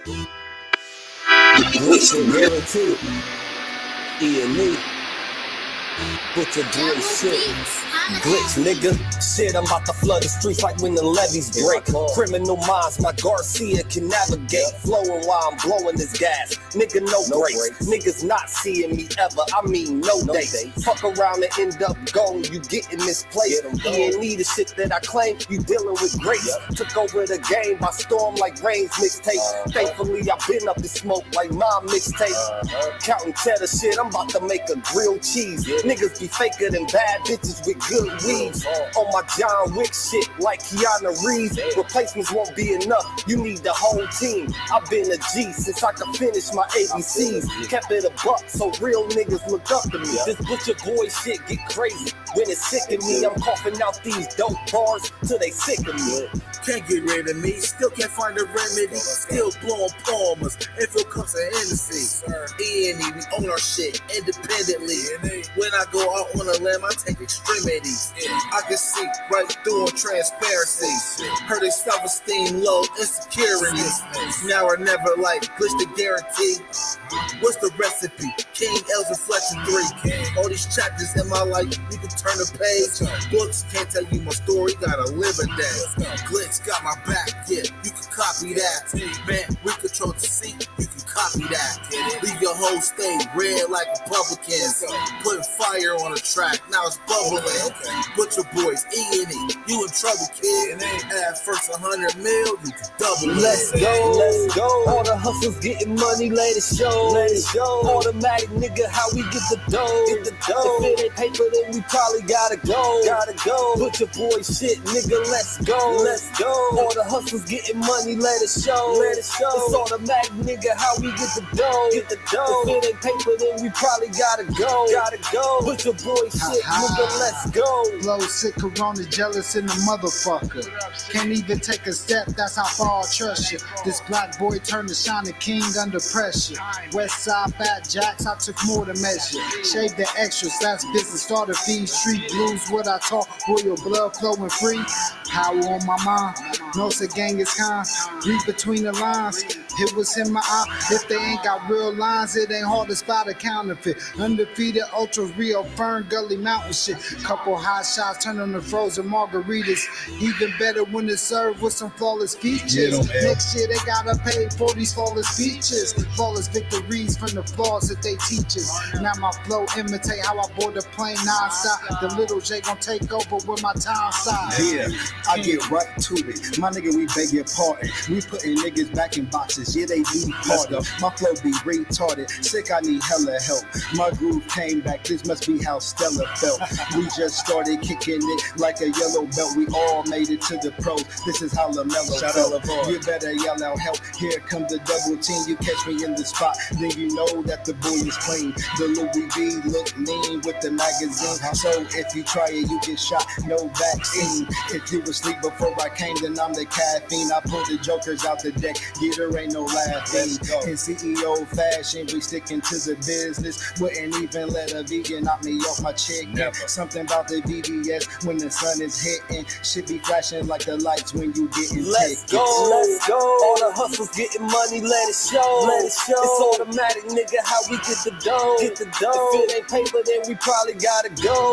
Glitch and guaranteed. E&E. Put your boy shit. Glitch, nigga. Shit, I'm about to flood the streets like when the levees break. Criminal minds, my Garcia can navigate. Flowing while I'm blowing this gas. Nigga, no brakes. Niggas not seeing me ever. I mean, no dates. Fuck around and end up gone. You getting misplaced. E&E, the shit that I claim. You dealing with grace. Took over the game by storm like Rain's mixtape. Thankfully, I been up in smoke like my mixtape. Counting cheddar shit, I'm about to make a grilled cheese. Niggas be faker than bad bitches with good weaves. On my John Wick shit like Keanu Reeves. Replacements won't be enough, you need the whole team. I've been a G since I could finish my ABCs. Kept it a buck so real niggas look up to me. This butcher boy shit get crazy. When it's sick of me, I'm coughing out these dope bars till they sick of me. Can't get rid of me, still can't find a remedy. Still blowing palmers, if it comes to Hennessy. E&E, we own our shit independently. When I go out on a limb, I take extremities. I can see right through on transparency. Heard their self-esteem low, insecurities. Now or never like glitch the guarantee. What's the recipe? King L's Reflection 3. All these chapters in my life, you can turn the page. Books can't tell you my story, gotta live a day. Glitch got my back, yeah, you can copy that. Man, we control the seat, you can copy that. Leave your whole state red like Republicans. Putting fire on the track, now it's bubbling. Butcher boys, E&E, you in trouble, kid. At first 100 mil, you can double it. Let's go. All the hustlers getting money, let it show. Automatic nigga, how we get the dough. If it ain't paper, then we probably gotta go. Put your boy shit, nigga, let's go. All the hustlers getting money, let it show. It's automatic nigga, how we get the dough. If it ain't paper, then we probably gotta go. Put your boy shit, nigga, let's go. Blow sick, corona, jealous in the motherfucker. Can't even take a step, that's how far I trust you. This black boy turned to shining king under pressure. West side fat jacks, I took more to measure. Shave the extras, that's business, starter fees. Street blues, what I talk, royal blood flowing free. Power on my mind, knows the gang is kind. Read between the lines, it was in my eye. If they ain't got real lines, it ain't hard to spot a counterfeit. Undefeated, ultra real, Fern Gully Mountain shit. Couple hot shots, turn on the frozen margaritas. Even better when it's served with some flawless features. Next year they gotta pay for these flawless features. Flawless victories from the flaws that they teach us. Now my flow imitate how I board the plane non-stop. The little J gon' take over with my time side. Yeah, I get right to it. My nigga, we beg your pardon. We putting niggas back in boxes. Yeah, they be harder. My flow be retarded. Sick, I need hella help. My groove came back. This must be how Stella felt. We just started kicking it like a yellow belt. We all made it to the pros. This is how LaMelo felt. You better yell out help. Here comes the double team. You catch me in the spot, then you know that the boy is clean. The Louis V look mean with the magazine. So if you try it, you get shot. No vaccine. If you asleep before I came, then I'm the caffeine. I pull the jokers out the deck. Yeah, there ain't no laughing. In CEO fashion, we sticking to the business. Wouldn't even let a vegan knock me off my chick. Something about the BBS when the sun is hitting. Shit be flashing like the lights when you getting Let's go. All the hustlers getting money, let it show. It's automatic, nigga, how we get the dough. If it ain't paper, then we probably gotta go.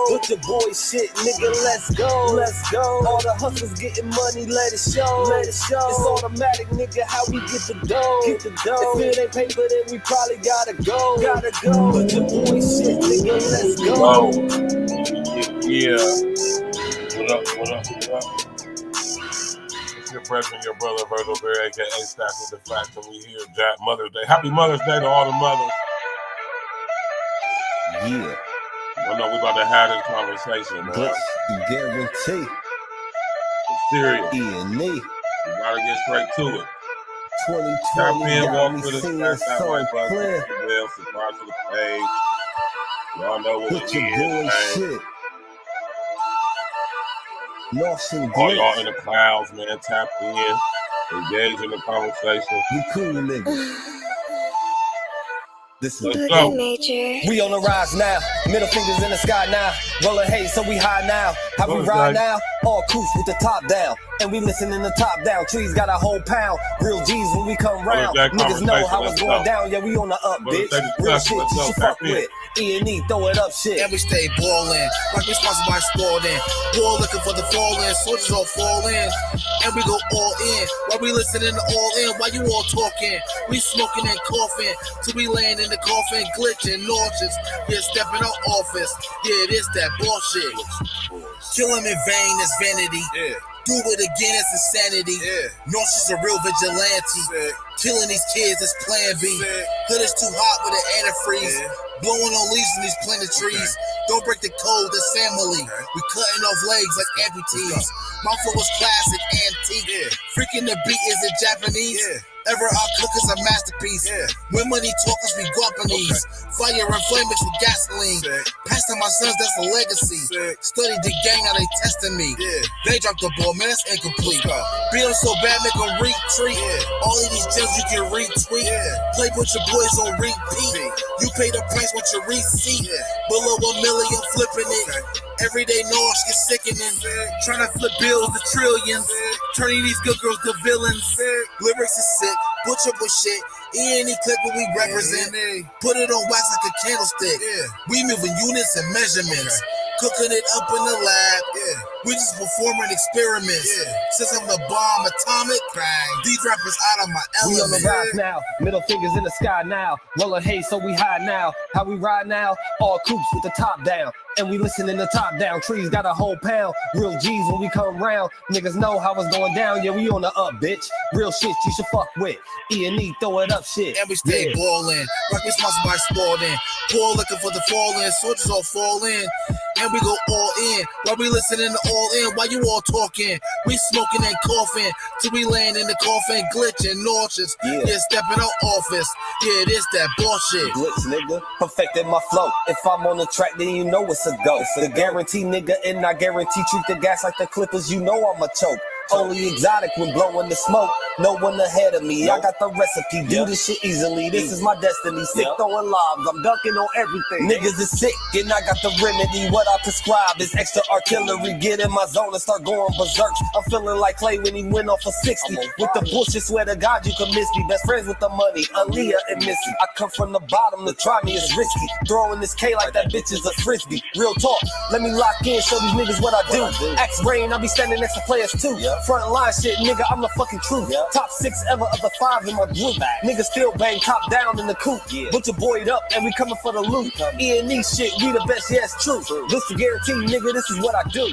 Put your boy shit, nigga, let's go. All the hustlers getting money, let it show. It's automatic, nigga, how we get the dough. If it ain't paper, then we probably gotta go. Put your boy shit, nigga, let's go. Yeah. What up? It's your brethren, your brother, Virgil Bear, aka Stack with the fact that we here, Jack Mother's Day. Happy Mother's Day to all the mothers. Yeah. I know we about to have this conversation, man. Glitch, guarantee. It's serious. E&E. We gotta get straight to it. 2020 Tap in, got walk me through the seeing smash that so white button, clear. subscribe to the page. Y'all know what Put it your is, boy man. shit. Lost and All y'all glitch. in the clouds, man, tap in, engage in the conversation. We cool niggas. This is Let's go. we on the rise now, middle fingers in the sky now. Rolling haze, so we high now. How we What's ride that? now? All coops with the top down. And we listen in the top down. Trees got a whole pound. Real G's when we come round. that Niggas know how conversation, it's let's going go. down. Yeah, we on the up, Brother, bitch. take the Real class, shit let's you go. should Tap fuck in. with. E&E, throw it up shit. And we stay ballin', like we sponsored by Spalding. War looking for the falling, soldiers all fall in. And we go all in, while we listening to all in, while you all talking. We smoking and coughing, till we laying in the coffin, glitching, nauseous. Yeah, stepping out office, yeah, it is that bullshit. Killing in vain is vanity. Yeah. Do it again, it's insanity. Yeah. Nauseous a real vigilante. Sick. Killing these kids is plan B. Sick. Hood is too hot with an antifreeze. Yeah. Blowing on leaves in these planet trees. Don't break the code, that's family. Okay. We cutting off legs like amputees. My flow was classic, antique. Yeah. Freaking the beat is it Japanese. Yeah. Ever our cook is a masterpiece. Yeah. When money talkers be Guapanese. Fire and flame mixed with gasoline. Sick. Pass to my sons, that's a legacy. Sick. Study the gang, now they testing me. Yeah. They dropped the ball, man, that's incomplete. Let's go. Beat them so bad, make them retreat. Yeah. All of these gems you can retweet. Yeah. Play with your boys on repeat. You pay the price with your receipt. Yeah. Below $1 million, flipping it. Okay. Everyday noise get sickening. Trying to flip bills to trillions. Turning these good girls to villains. Lyrics is sick. Butcher with shit. E&E clip what we represent. Put it on wax like a candlestick. Yeah. We moving units and measurements. Cooking it up in the lab. Yeah. We just performing experiments. Yeah. Since I'm the bomb atomic, bang. These rappers out of my We on the element. rise now, middle fingers in the sky now. Rolling haze, so we high now. How we ride now? All coops with the top down. And we listen in the top down. Trees got a whole pound. Real G's when we come round. Niggas know how it's going down. Yeah, we on the up, bitch. Real shit you should fuck with. E&E, throw it up shit. And we stay Yeah. ballin', like we sponsored by Spalding. Poor looking for the falling, soldiers all fall in. And we go all in, while we listening to all in, while you all talking. We smoking and coughing, till we laying in the coffin, glitching, nauseous. Yeah. Yeah, stepping out office. Yeah, it is that bullshit. Glitch, nigga. Perfected my flow. If I'm on the track, then you know it's a go. The guarantee, nigga, and I guarantee treat the gas like the Clippers. You know I'm a choke. Only exotic when blowing the smoke. No one ahead of me. I got the recipe. Do this shit easily. This is my destiny. Sick throwing lobs. I'm dunking on everything. Niggas is sick, and I got the remedy. What I prescribe is extra artillery. Get in my zone and start going berserk. I'm feeling like Clay when he went off for 60. With the bullshit, swear to God you can miss me. Best friends with the money, Aaliyah and Missy. I come from the bottom, to try me is risky. Throwing this K like that bitch is a frisbee. Real talk, let me lock in, show these niggas what I do. Axe brain, I be standing next to players too. Front line shit, nigga, I'm the fucking truth. Top 6 ever of the 5 in my group. Niggas still bang top down in the coop. Butcher boyed up and we coming for the loot. E&E shit, we the best, yeah, it's true. This the guarantee, nigga, this is what I do.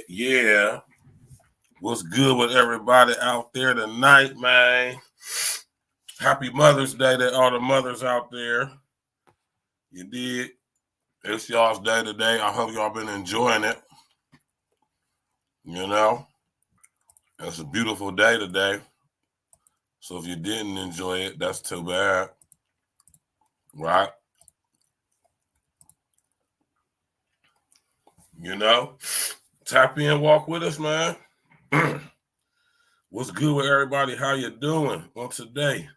Yeah. What's good with everybody out there tonight, man? Happy Mother's Day to all the mothers out there. You did. It's y'all's day today. I hope y'all been enjoying it. You know, it's a beautiful day today. So if you didn't enjoy it, that's too bad. Right? You know, tap in, walk with us, man. What's good with everybody? How you doing on today?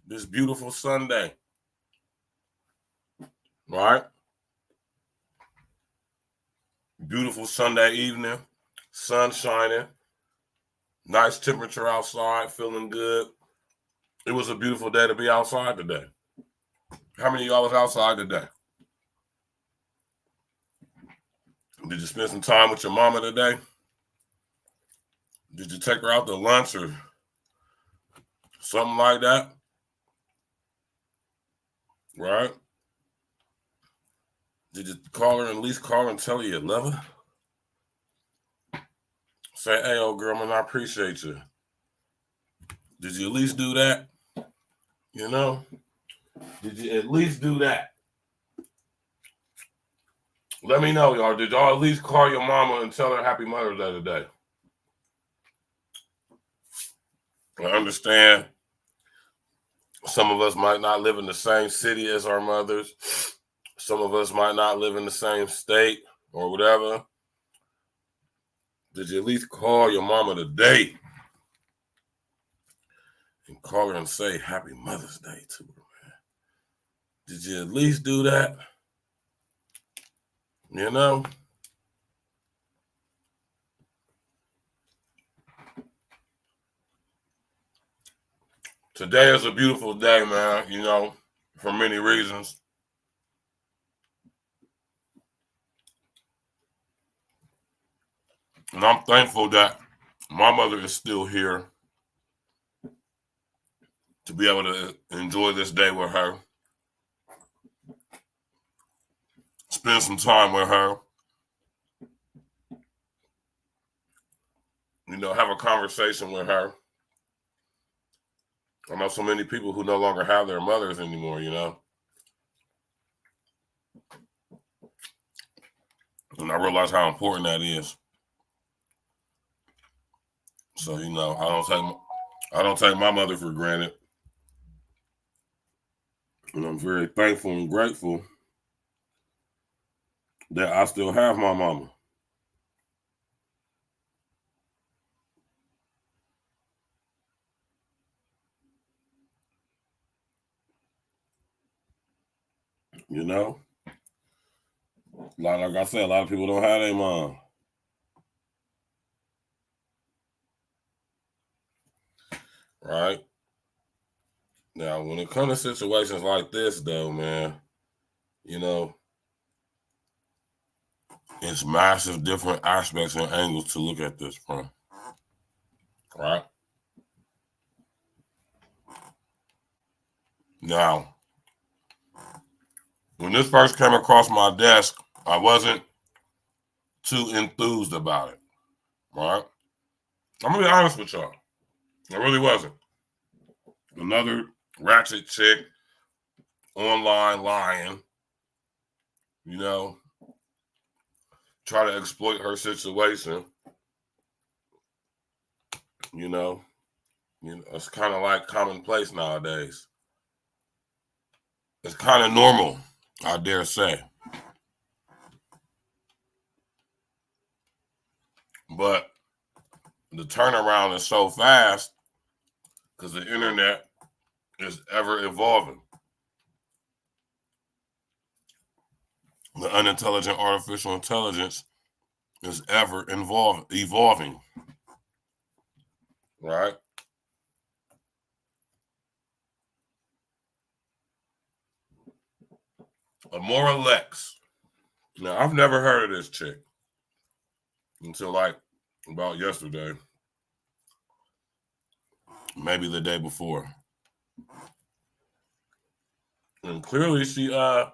This beautiful Sunday. Right? Beautiful Sunday evening. Sun shining. Nice temperature outside. Feeling good. It was a beautiful day to be outside today. How many of y'all was outside today? Did you spend some time with your mama today? Did you take her out to lunch or something like that? Right? Did you call her and at least call her and tell her you love her? Say, hey, old girl, man, I appreciate you. Did you at least do that? You know? Did you at least do that? Let me know, y'all. Did y'all at least call your mama and tell her Happy Mother's Day today? I understand some of us might not live in the same city as our mothers. Some of us might not live in the same state or whatever. Did you at least call your mama today and call her and say Happy Mother's Day to her, man? Did you at least do that? You know? Today is a beautiful day, man, you know, for many reasons. And I'm thankful that my mother is still here to be able to enjoy this day with her, spend some time with her, you know, have a conversation with her. I know so many people who no longer have their mothers anymore, you know. And I realize how important that is. So, you know, I don't take my mother for granted. And I'm very thankful and grateful that I still have my mama. You know? Like I said, a lot of people don't have their mom. Right? Now, when it comes to situations like this, though, man, you know, it's massive different aspects and angles to look at this from. Right? Now, when this first came across my desk, I wasn't too enthused about it. Right? I'm going to be honest with y'all. I really wasn't. Another ratchet chick online lying, you know, try to exploit her situation. You know, it's kind of like commonplace nowadays. It's kind of normal, I dare say. But the turnaround is so fast because the internet is ever evolving. The unintelligent artificial intelligence is ever evolving. Right? Amora Lex. Now, I've never heard of this chick until like about yesterday. Maybe the day before. And clearly she was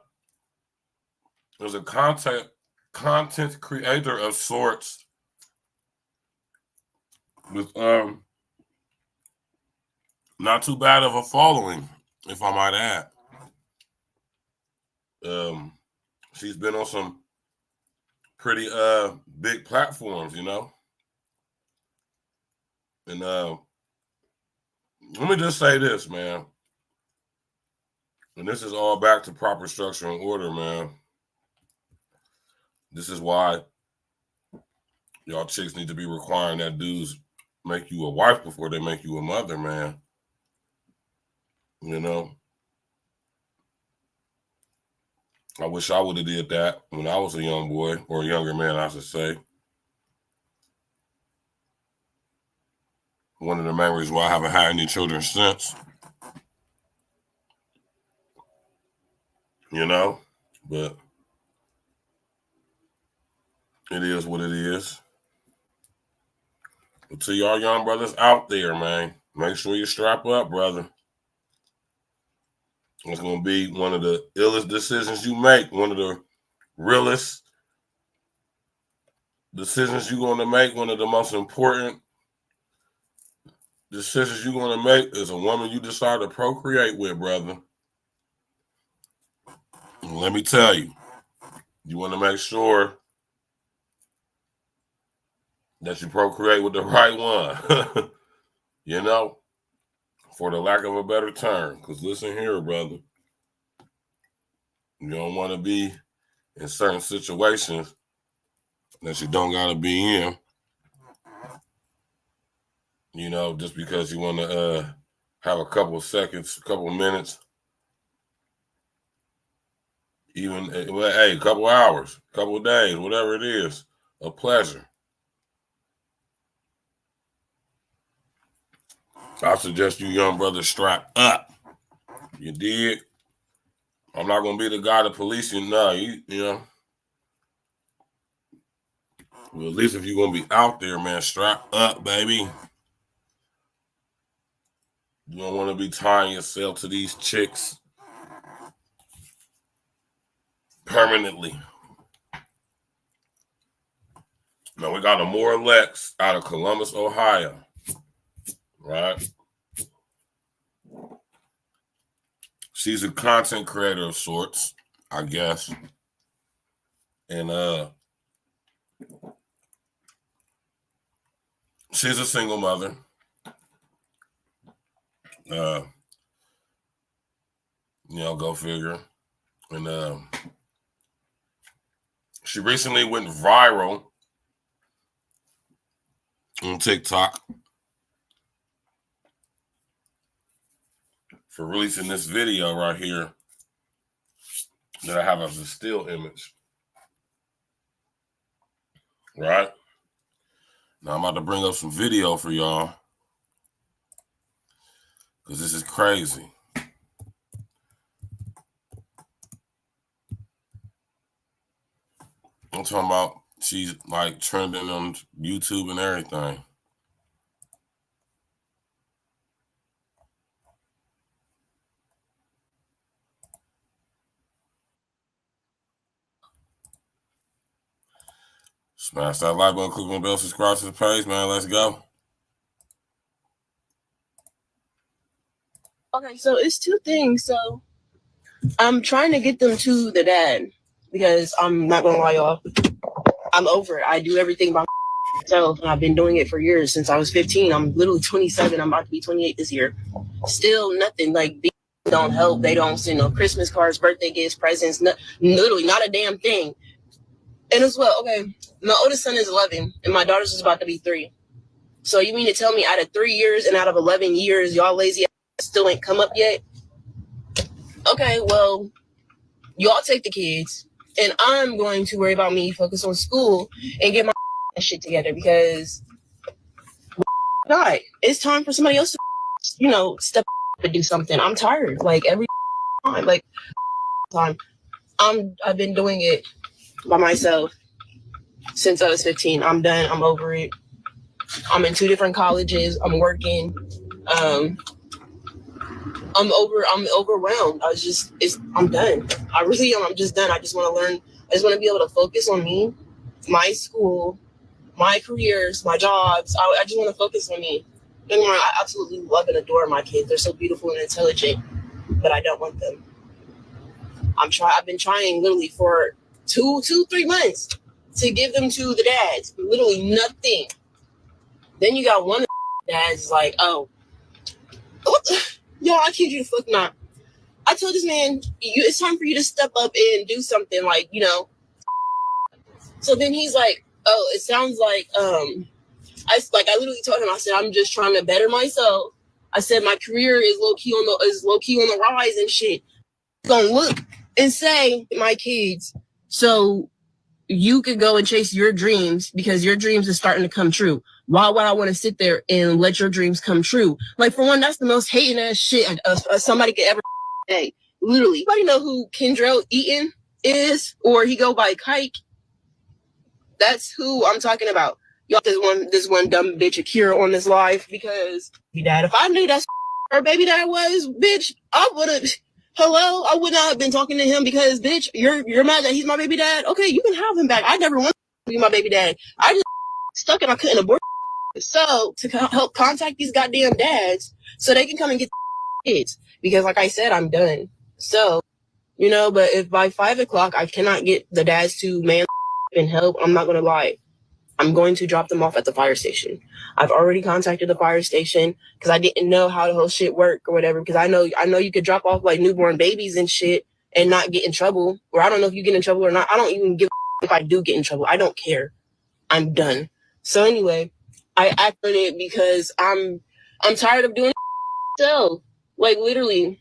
a content creator of sorts with not too bad of a following, if I might add. She's been on some pretty big platforms, you know. And let me just say this, man. And this is all back to proper structure and order, man. This is why y'all chicks need to be requiring that dudes make you a wife before they make you a mother, man. You know? I wish I would have did that when I was a young boy, or a younger man, I should say. One of the main reasons why I haven't had any children since. You know? But it is what it is. But to y'all young brothers out there, man, make sure you strap up, brother. It's going to be one of the illest decisions you make, one of the realest decisions you're going to make, one of the most important decisions you're going to make is a woman you decide to procreate with, brother. And let me tell you, you want to make sure that you procreate with the right one. You know, for the lack of a better term. Because listen here, brother. You don't want to be in certain situations that you don't got to be in. You know, just because you want to have a couple of seconds, a couple of minutes, even, hey, a couple of hours, a couple of days, whatever it is, a pleasure. I suggest you young brothers strap up. You dig? I'm not going to be the guy to police you. No, you know. Well, at least if you're going to be out there, man, strap up, baby. You don't want to be tying yourself to these chicks permanently. Now, we got Amora Lex out of Columbus, Ohio. Right? She's a content creator of sorts, I guess. And she's a single mother. You know, go figure. And she recently went viral on TikTok for releasing this video right here that I have as a still image. Right? Now I'm about to bring up some video for y'all because this is crazy. I'm talking about she's like trending on YouTube and everything. Smash that like button, click on the bell, subscribe to the page, man. Let's go. Okay, so it's two things. So I'm trying to get them to the dad because I'm not gonna lie, y'all. I'm over it. I do everything by myself, and I've been doing it for years since I was 15. I'm literally 27. I'm about to be 28 this year. Still nothing. Like, they don't help. They don't send no Christmas cards, birthday gifts, presents. Literally not a damn thing. And as well, okay, my oldest son is 11, and my daughter's is about to be 3. So you mean to tell me out of 3 years and out of 11 years, y'all lazy ass still ain't come up yet? Okay, well, y'all take the kids, and I'm going to worry about me, focus on school, and get my shit together because, God, it's time for somebody else to, you know, step up and do something. I'm tired, like, every time. I've been doing it by myself since I was 15. I'm done. I'm over it. I'm in 2 different colleges. I'm working. I'm overwhelmed. I'm done. I really am. I'm just done. I just want to learn. I just want to be able to focus on me, my school, my careers, my jobs. I just want to focus on me. I absolutely love and adore my kids. They're so beautiful and intelligent, but I don't want them. I've been trying literally for 3 months to give them to the dads. Literally nothing. Then you got one of the dads like, oh, yo, I kid you the fuck not. I told this man, it's time for you to step up and do something, like, you know. So then he's like, oh, it sounds like, I literally told him, I said, I'm just trying to better myself. I said, my career is low key on the rise and shit. Gonna look and say, my kids, so you could go and chase your dreams because your dreams are starting to come true. Why would I want to sit there and let your dreams come true? Like, for one, that's the most hating ass shit somebody could ever say. Literally. Anybody know who Kendrell Eaton is? Or he go by Kike? That's who I'm talking about. Y'all, this one dumb bitch Akira on this live because dad, if I knew that's her baby dad was, bitch, I would have. Hello, I would not have been talking to him because, bitch, you're mad that he's my baby dad. Okay, you can have him back. I never wanted to be my baby dad. I just stuck and I couldn't abort. So to help contact these goddamn dads so they can come and get the kids because, like I said, I'm done. So, you know, but if by 5 o'clock I cannot get the dads to man and help, I'm not gonna lie. I'm going to drop them off at the fire station. I've already contacted the fire station because I didn't know how the whole shit worked or whatever. Because I know you could drop off like newborn babies and shit and not get in trouble. Or I don't know if you get in trouble or not. I don't even give a if I do get in trouble. I don't care. I'm done. So anyway, I acted it because I'm tired of doing myself. Like literally,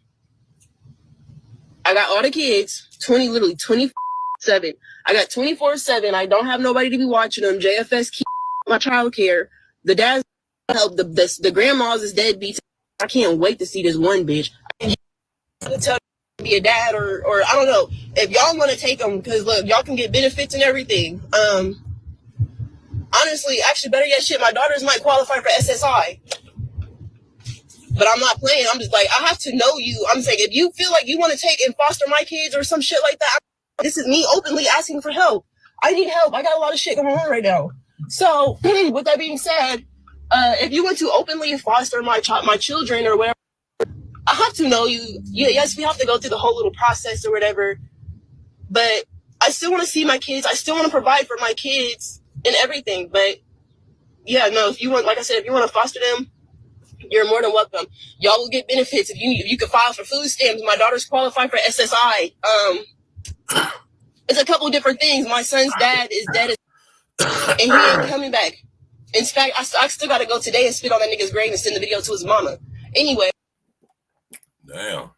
I got all the kids, 24/7. I got 24/7. I don't have nobody to be watching them. JFS keep my child care. The dad's help. The grandmas is deadbeats. I can't wait to see this one bitch. I can tell you to be a dad or I don't know if y'all want to take them because look, y'all can get benefits and everything. Honestly, actually, better yet, shit, my daughters might qualify for SSI. But I'm not playing. I'm just like, I have to know you. I'm saying, if you feel like you want to take and foster my kids or some shit like that, this is me openly asking for help. I need help. I got a lot of shit going on right now. So, with that being said, if you want to openly foster my children or whatever, I have to know you. Yes, we have to go through the whole little process or whatever. But I still want to see my kids. I still want to provide for my kids and everything. But yeah, no, if you want, like I said, if you want to foster them, you're more than welcome. Y'all will get benefits if you can file for food stamps. My daughter's qualified for SSI. It's a couple different things. My son's dad is dead, and he ain't coming back. In fact, I still got to go today and spit on that nigga's grave and send the video to his mama. Anyway. Damn.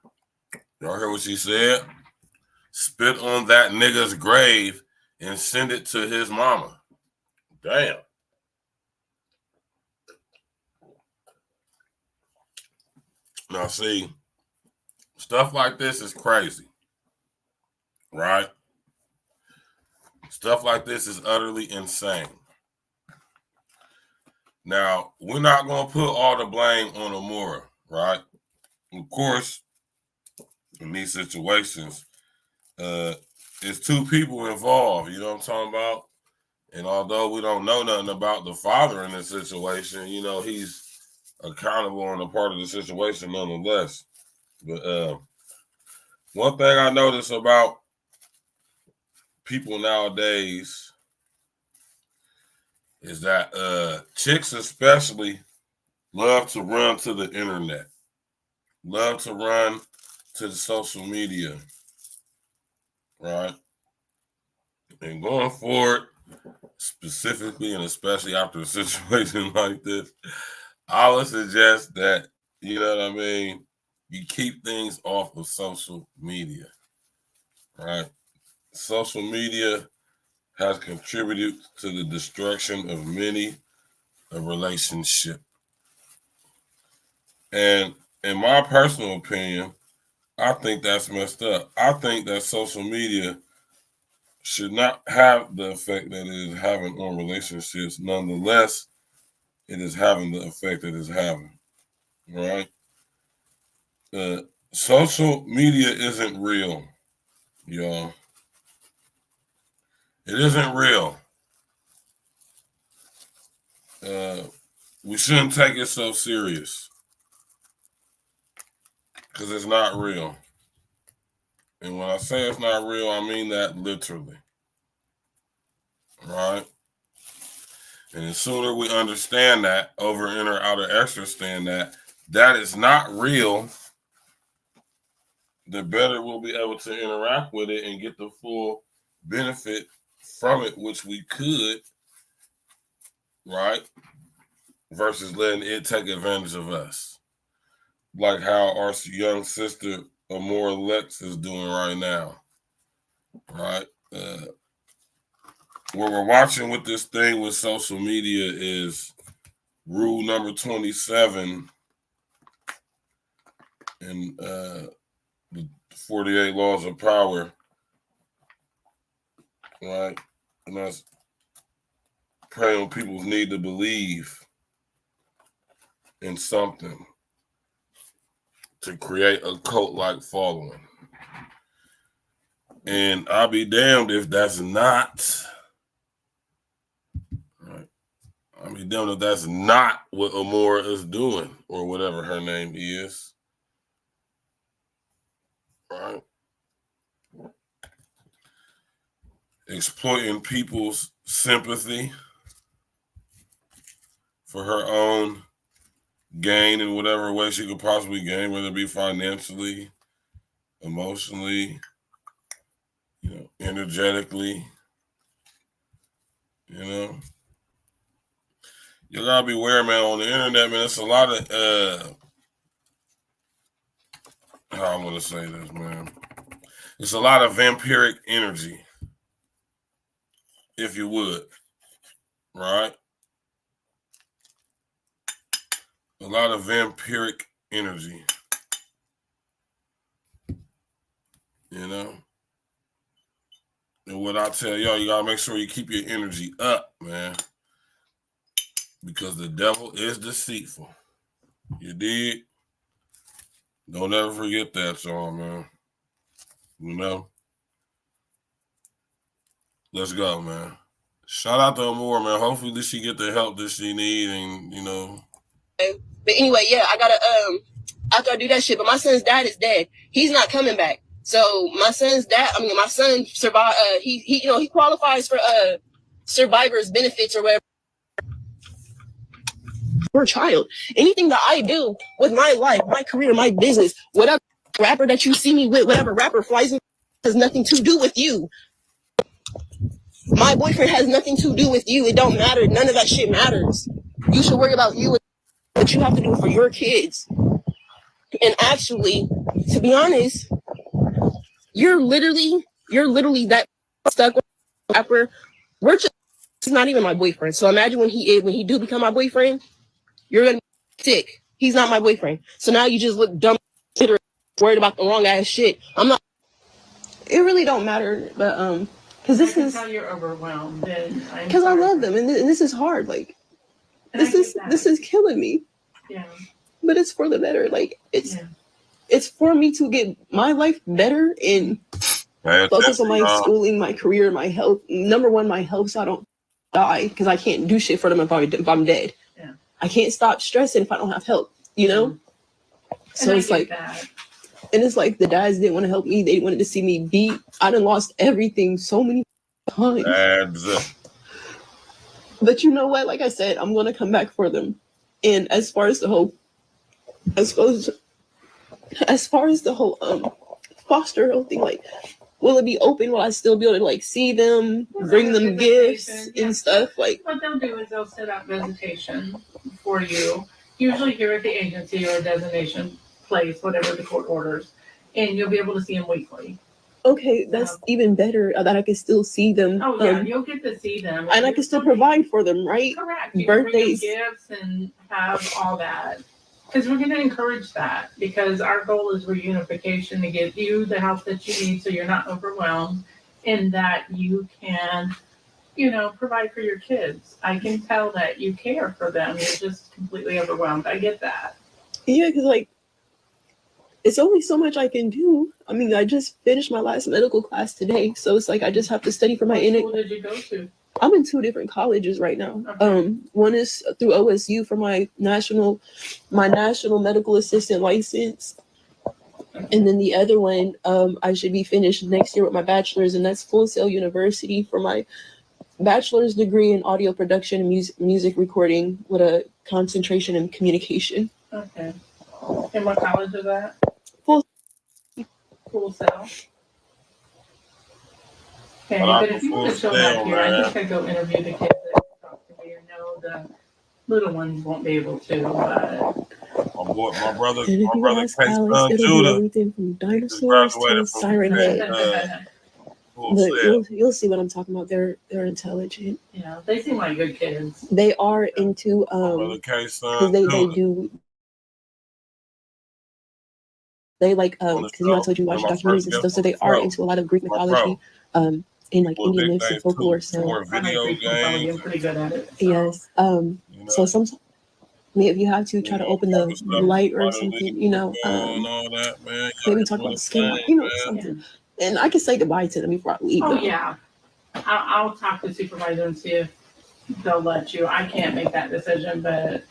Y'all heard what she said? Spit on that nigga's grave and send it to his mama. Damn. Now, see, stuff like this is crazy, right? Stuff like this is utterly insane. Now, we're not going to put all the blame on Amora, right? Of course, in these situations, it's two people involved, you know what I'm talking about? And although we don't know nothing about the father in this situation, you know, he's accountable and a part of the situation nonetheless. But one thing I notice about people nowadays is that chicks especially love to run to the internet, love to run to the social media, right? And going forward, specifically and especially after a situation like this, I would suggest that, you know what I mean, you keep things off of social media, right? Social media has contributed to the destruction of many a relationship. And in my personal opinion, I think that's messed up. I think that social media should not have the effect that it is having on relationships. Nonetheless, it is having the effect it is having, right? Social media isn't real, y'all. It isn't real. We shouldn't take it so serious because it's not real. And when I say it's not real, I mean that literally, right? And the sooner we understand that, over, inner, outer, extra, stand that is not real, the better we'll be able to interact with it and get the full benefit from it, which we could, right? Versus letting it take advantage of us. Like how our young sister, Amora Lex, is doing right now, right? What we're watching with this thing with social media is rule number 27 in the 48 laws of power, right? And that's preying on people's need to believe in something to create a cult-like following. And I'll be damned if that's not, right? I'll be damned if that's not what Amora is doing, or whatever her name is, right? Exploiting people's sympathy, for her own gain in whatever way she could possibly gain, whether it be financially, emotionally, energetically, You gotta be aware, man, on the internet, man. It's a lot of how I'm gonna say this, man. It's a lot of vampiric energy, if you would, right? A lot of vampiric energy, And what I tell y'all, you gotta make sure you keep your energy up, man, because the devil is deceitful. You dig? Don't ever forget that, y'all, man. Let's go, man. Shout out to Amore, man. Hopefully she get the help that she need, and But anyway, yeah, I gotta after I do that shit. But my son's dad is dead. He's not coming back. So my son survived. He qualifies for survivor's benefits or whatever. For a child, anything that I do with my life, my career, my business, whatever rapper that you see me with, whatever rapper flies in, has nothing to do with you. My boyfriend has nothing to do with you. It don't matter. None of that shit matters. You should worry about you, what you have to do for your kids. And actually, to be honest, you're literally that stuck with rapper. He's not even my boyfriend. So imagine when he do become my boyfriend, you're gonna be sick. He's not my boyfriend. So now you just look dumb, worried about the wrong ass shit. I'm not. It really don't matter, but because this is how you're overwhelmed. Because I love them, and this is hard. Like this is killing me. Yeah. But it's for the better. Like it's for me to get my life better and focus on my schooling, my career, my health. Number one, my health, so I don't die, because I can't do shit for them if I'm dead. Yeah. I can't stop stressing if I don't have help. So it's like that. And it's like the dads didn't want to help me. They wanted to see me beat. I done lost everything so many times. But you know what? Like I said, I'm going to come back for them. And as far as the whole foster home thing, like, will it be open? Will I still be able to like see them, bring them gifts and stuff? Like, what they'll do is they'll set up visitation for you, usually here at the agency or a designation place, whatever the court orders, and you'll be able to see them weekly. Okay, that's even better, that I can still see them. Oh yeah, you'll get to see them, and I can still provide for them, right? Correct. You Birthdays, can bring them gifts, and have all that, because we're going to encourage that, because our goal is reunification, to give you the help that you need so you're not overwhelmed, and that you can, provide for your kids. I can tell that you care for them. You're just completely overwhelmed. I get that. Yeah, because like, it's only so much I can do. I mean, I just finished my last medical class today, so it's like I just have to study for my What school did you go to? I'm in 2 different colleges right now. Okay. One is through OSU for my national medical assistant license, and then the other one I should be finished next year with my bachelor's, and that's Full Sail University for my bachelor's degree in audio production and music recording with a concentration in communication. Okay. And what college is that? Full Sail. Okay, but if you want to show up here, I think I'd go interview the kids that talk to me. I know the little ones won't be able to, but my brother Alex, everything from dinosaurs to Siren Head. But you'll see what I'm talking about. They're intelligent. Yeah, they seem like good kids. They are into because they like because I told you watch documentaries and stuff, so they are into a lot of Greek mythology, in like Indian myths and folklore. So I'm pretty good at it. Yes. So sometimes, if you have to try to open the light or something, maybe talk about skin, something. And I can say goodbye to them before I leave. Oh yeah, I'll talk to the supervisor and see if they'll let you. I can't make that decision, but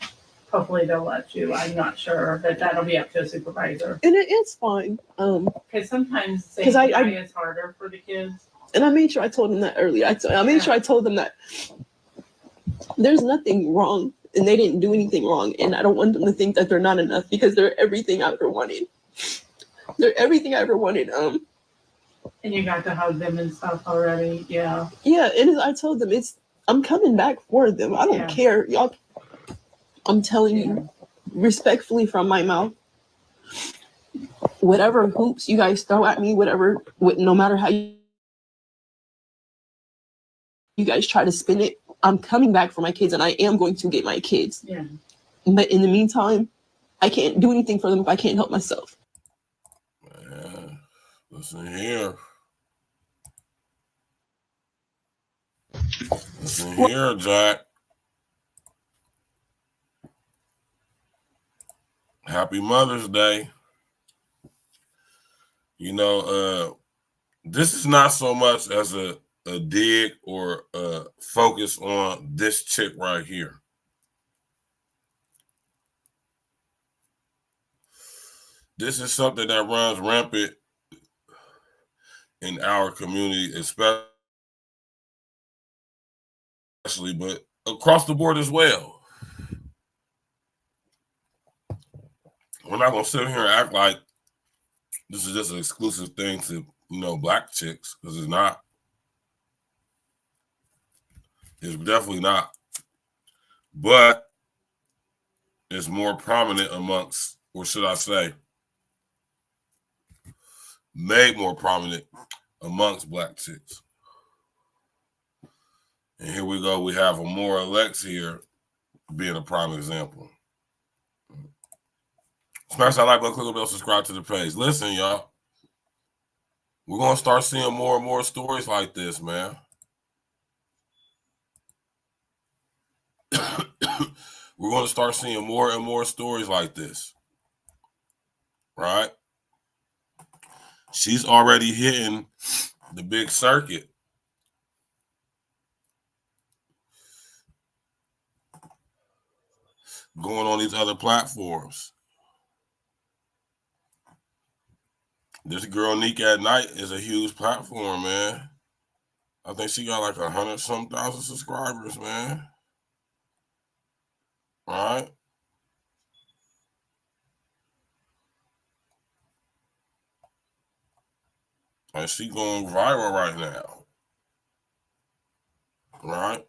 hopefully they'll let you. I'm not sure, but that'll be up to a supervisor. And it's fine. Because sometimes saying goodbye is harder for the kids. And I made sure I told them that earlier. I made sure I told them that there's nothing wrong. and they didn't do anything wrong. And I don't want them to think that they're not enough, because they're everything I ever wanted. They're everything I ever wanted. And you got to hug them and stuff already. Yeah. Yeah, and I told them I'm coming back for them. I don't care, y'all. I'm telling you respectfully from my mouth. Whatever hoops you guys throw at me, no matter how you guys try to spin it, I'm coming back for my kids, and I am going to get my kids. Yeah. But in the meantime, I can't do anything for them if I can't help myself. Man, listen here. Listen here, Jack. Happy Mother's Day. You know, this is not so much as a dig or a focus on this chick right here. This is something that runs rampant in our community, especially, but across the board as well. We're not going to sit here and act like this is just an exclusive thing to, black chicks, because it's not. It's definitely not. But it's more prominent amongst, or should I say, made more prominent amongst black chicks. And here we go. We have Amora Lex here being a prime example. Smash that like button, click on the bell, subscribe to the page. Listen, y'all. We're going to start seeing more and more stories like this, man. We're going to start seeing more and more stories like this. Right? She's already hitting the big circuit. Going on these other platforms. This girl, Nick at Night, is a huge platform, man. I think she got like 100-some thousand subscribers, man. Right? And she going viral right now. Right?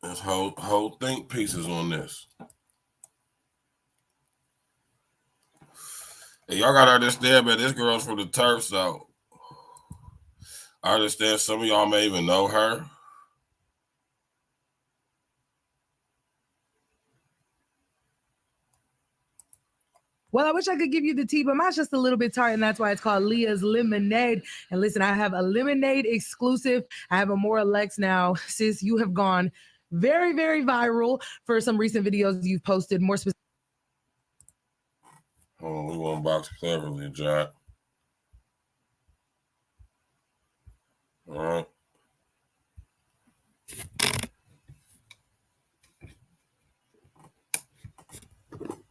There's whole think pieces on this. Hey, y'all gotta understand, man, this girl's from the turf, so I understand some of y'all may even know her. Well, I wish I could give you the tea, but mine's just a little bit tart, and that's why it's called Leah's Lemonade. And listen, I have a lemonade exclusive. I have Amora Lex now. Sis, you have gone very, very viral for some recent videos you've posted. More specific. Hold on, we want to box cleverly, Jack. All right.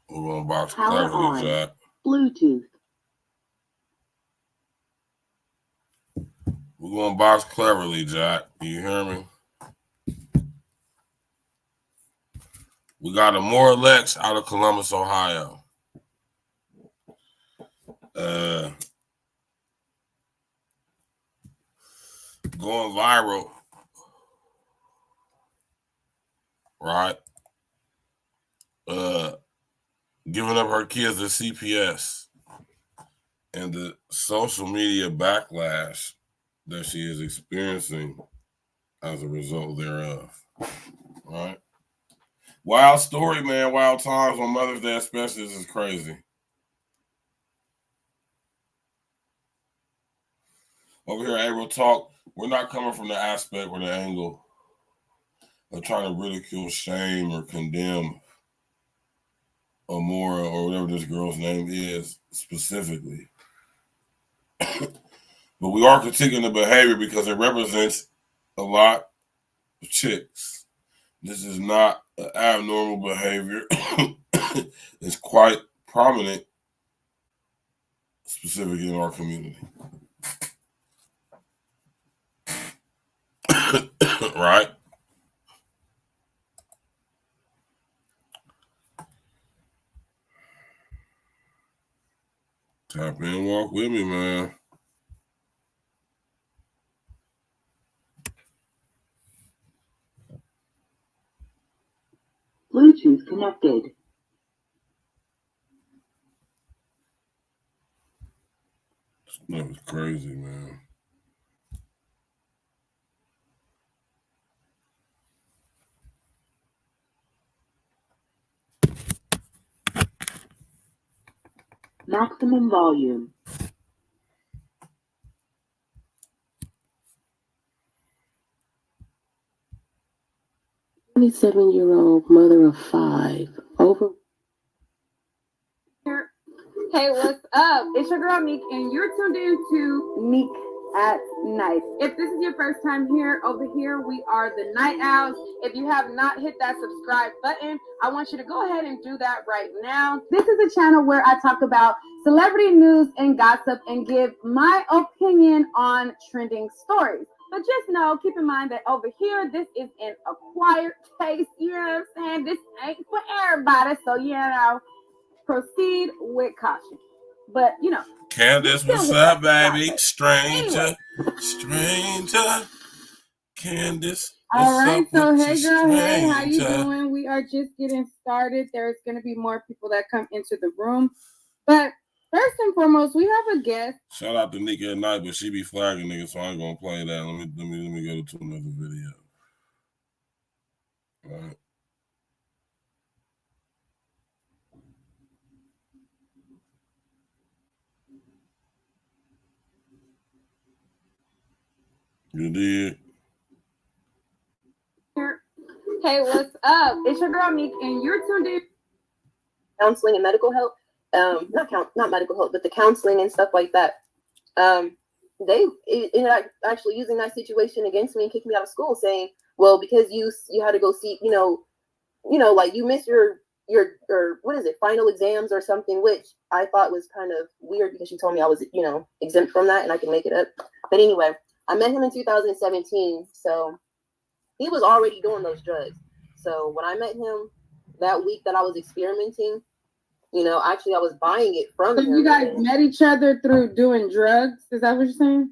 We're going to box cleverly, Jack. Bluetooth. We're going to box cleverly, Jack. You hear me? We got Amora Lex out of Columbus, Ohio. Going viral. Right? Giving up her kids to CPS. And the social media backlash that she is experiencing as a result thereof. Right? Wild story, man. Wild times on Mother's Day, especially. This is crazy. Over here at Real Talk, we're not coming from the aspect or the angle of trying to ridicule, shame, or condemn Amora or whatever this girl's name is specifically. But we are critiquing the behavior because it represents a lot of chicks. This is not an abnormal behavior. It's quite prominent, specifically in our community. Right? Tap in, walk with me, man. Bluetooth connected. That was crazy, man. Maximum volume. 27-year-old mother of 5 over. Hey, what's up? It's your girl Meek, and you're tuned in to Meek at Night. If this is your first time here, over here we are the Night Owls. If you have not hit that subscribe button, I want you to go ahead and do that right now. This is a channel where I talk about celebrity news and gossip and give my opinion on trending stories. But just know, keep in mind that over here, this is an acquired taste. You know what I'm saying? This ain't for everybody. So, you know, proceed with caution. But, you know. Candace, what's up, baby? Stranger. Candace. All right, so hey girl, hey, how you doing? We are just getting started. There's going to be more people that come into the room. But first and foremost, we have a guest. Shout out to Nika at Night, but she be flagging niggas, so I ain't gonna play that. Let me go to another video. All right. You did. Hey, what's up? It's your girl Meek, and you're tuned in. Counseling and medical help. Not medical help, but the counseling and stuff like that. They ended up actually using that situation against me and kicked me out of school, saying, "Well, because you had to go see, you know, like you missed your what is it, final exams or something," which I thought was kind of weird because she told me I was, exempt from that and I can make it up. But anyway, I met him in 2017, so he was already doing those drugs. So when I met him that week that I was experimenting, actually I was buying it from him. So you guys met each other through doing drugs? Is that what you're saying?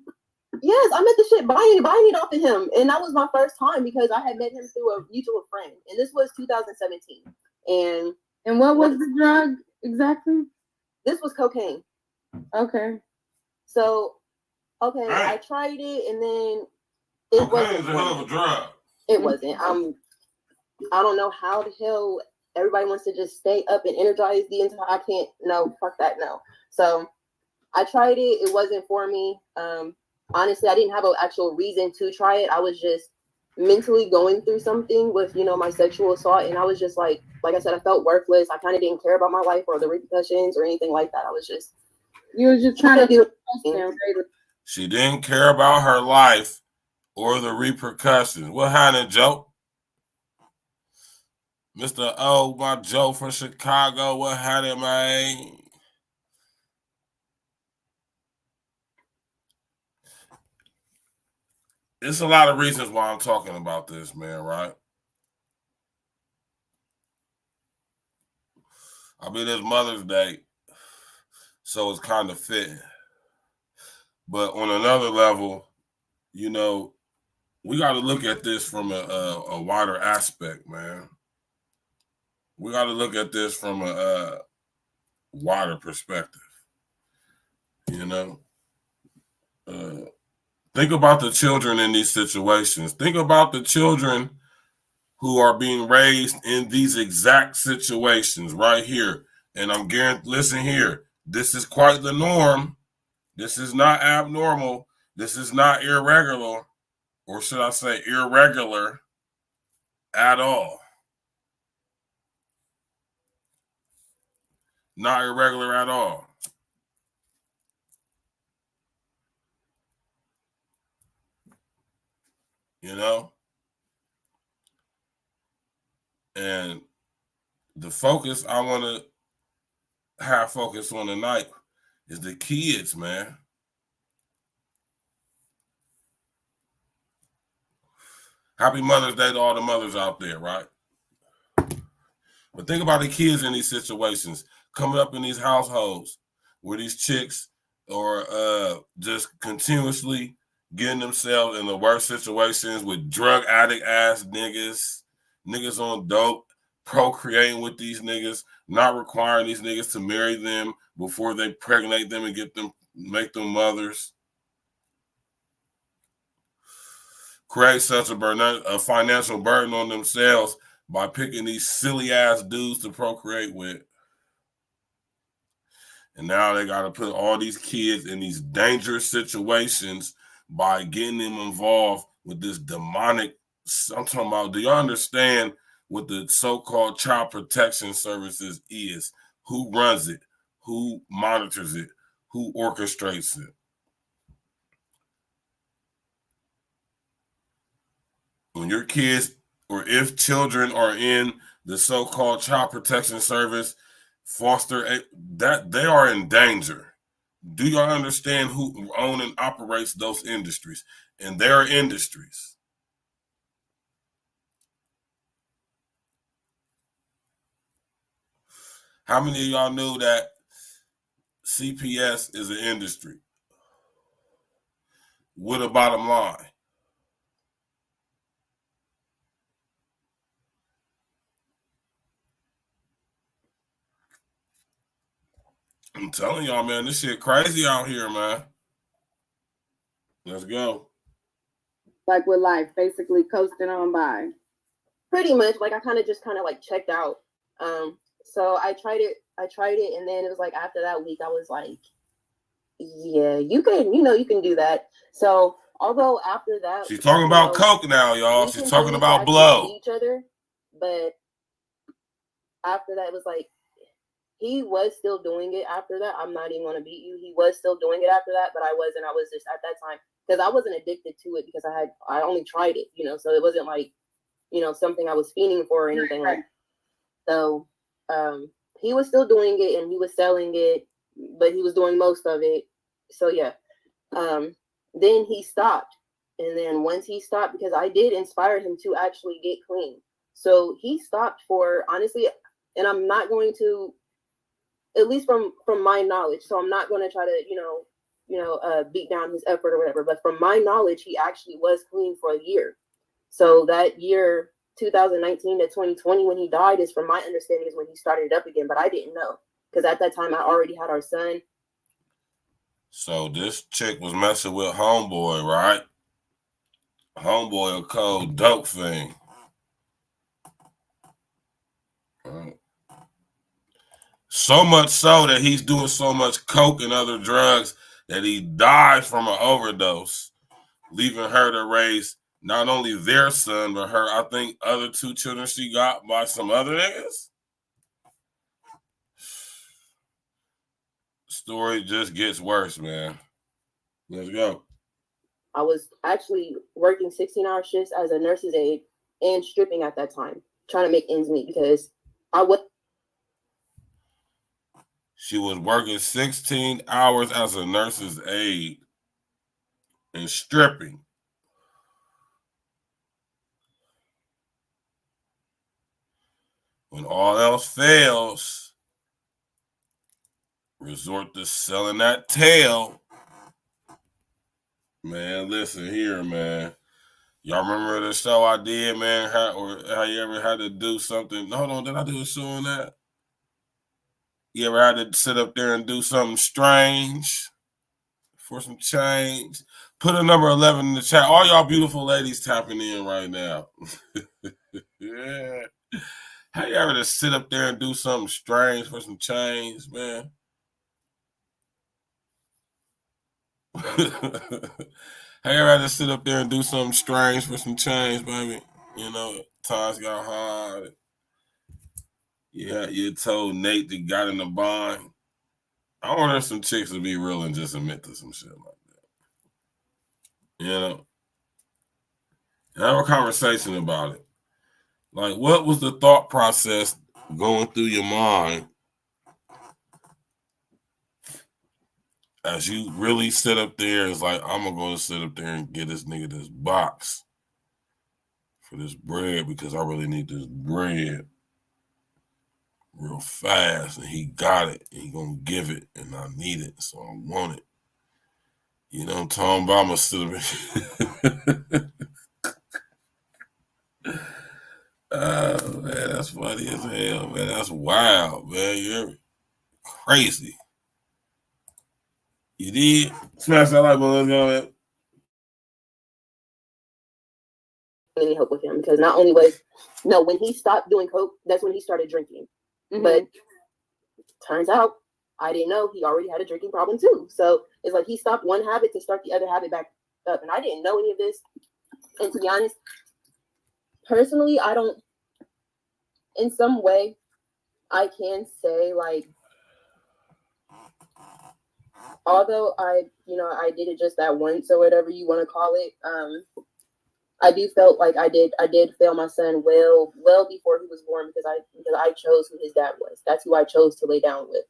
Yes, I met the shit buying it off of him. And that was my first time because I had met him through a mutual friend. And this was 2017. And what was the drug exactly? This was cocaine. Okay. So, I tried it and then it wasn't. It's a hell of a drug. It wasn't. I don't know how the hell everybody wants to just stay up and energize the entire. I can't. No, fuck that. No. So I tried it. It wasn't for me. Honestly, I didn't have an actual reason to try it. I was just mentally going through something with, my sexual assault. And I was just like I said, I felt worthless. I kind of didn't care about my life or the repercussions or anything like that. You were just trying to do it. She didn't care about her life or the repercussions. What happened, Joe? Mr. O, my Joe from Chicago. What happened, man? There's a lot of reasons why I'm talking about this, man, right? I mean, it's Mother's Day, so it's kind of fitting. But on another level, we got to look at this from a wider aspect, man. We got to look at this from a wider perspective, Think about the children in these situations. Think about the children who are being raised in these exact situations right here. And I'm guaranteed, listen here, this is quite the norm. This is not abnormal. This is not irregular, or should I say irregular at all. Not irregular at all. And the focus I want to have focus on tonight is the kids, man. Happy Mother's Day to all the mothers out there, right? But think about the kids in these situations, coming up in these households where these chicks are just continuously getting themselves in the worst situations with drug addict ass niggas on dope, procreating with these niggas, not requiring these niggas to marry them before they pregnate them and make them mothers. Create such a financial burden on themselves by picking these silly ass dudes to procreate with. And now they got to put all these kids in these dangerous situations by getting them involved with this demonic. I'm talking about, do y'all understand what the so-called child protection services is? Who runs it? Who monitors it? Who orchestrates it? When your kids, or if children are in the so-called child protection service, foster, that they are in danger. Do y'all understand who owns and operates those industries? And there are industries. How many of y'all knew that CPS is an industry with a bottom line? I'm telling y'all, man, this shit crazy out here, man. Let's go. Like with life, basically coasting on by. Pretty much, like I kind of like checked out. So I tried it, and then it was like after that week, I was like, yeah, you can do that. So although after that, she's talking about coke now, y'all. She's talking about blow. Each other, but after that, it was like he was still doing it. After that, I'm not even gonna beat you. He was still doing it after that, but I wasn't. I was just at that time because I wasn't addicted to it because I only tried it, so it wasn't like something I was fiending for or anything like that. So he was still doing it and he was selling it, but he was doing most of it. So yeah. Then he stopped. And then once he stopped, because I did inspire him to actually get clean. So he stopped for, honestly, and I'm not going to, at least from my knowledge, so I'm not going to try to, beat down his effort or whatever. But from my knowledge, he actually was clean for a year. So that year, 2019 to 2020, when he died, is from my understanding is when he started it up again. But I didn't know because at that time I already had our son. So this chick was messing with homeboy, right? Homeboy, a cold dope thing. Right. So much so that he's doing so much coke and other drugs that he died from an overdose, leaving her to raise not only their son, but her, I think, other 2 children she got by some other niggas. Story just gets worse, man. Let's go. I was actually working 16-hour shifts as a nurse's aide and stripping at that time, trying to make ends meet because She was working 16 hours as a nurse's aide and stripping. When all else fails, resort to selling that tail. Man, listen here, man. Y'all remember the show I did, man? How you ever had to do something? Hold on, did I do a show on that? You ever had to sit up there and do something strange for some change? Put a number 11 in the chat. All y'all beautiful ladies tapping in right now. Yeah. How you ever to sit up there and do something strange for some change, man? How you ever had to sit up there and do something strange for some change, baby? Times got hard. Yeah, you told Nate that got in the bond. I wonder if some chicks would be real and just admit to some shit like that. Have a conversation about it. Like, what was the thought process going through your mind as you really sit up there? It's like, I'm going to go sit up there and get this nigga this box. for this bread because I really need this bread real fast. And he got it. And he gonna give it. And I need it. So I want it. You know, Tom Obama stood up. Oh, man, that's funny as hell, man. That's wild, man. You're crazy. You did? Smash that like button, let's go, man. Any help with him because not only when he stopped doing coke, that's when he started drinking. But turns out I didn't know he already had a drinking problem too. So it's like he stopped one habit to start the other habit back up, and I didn't know any of this. And to be honest, personally, I don't. In some way, I can say like, although I did it just that once or whatever you want to call it. I do felt like I did fail my son well before he was born because I chose who his dad was. That's who I chose to lay down with.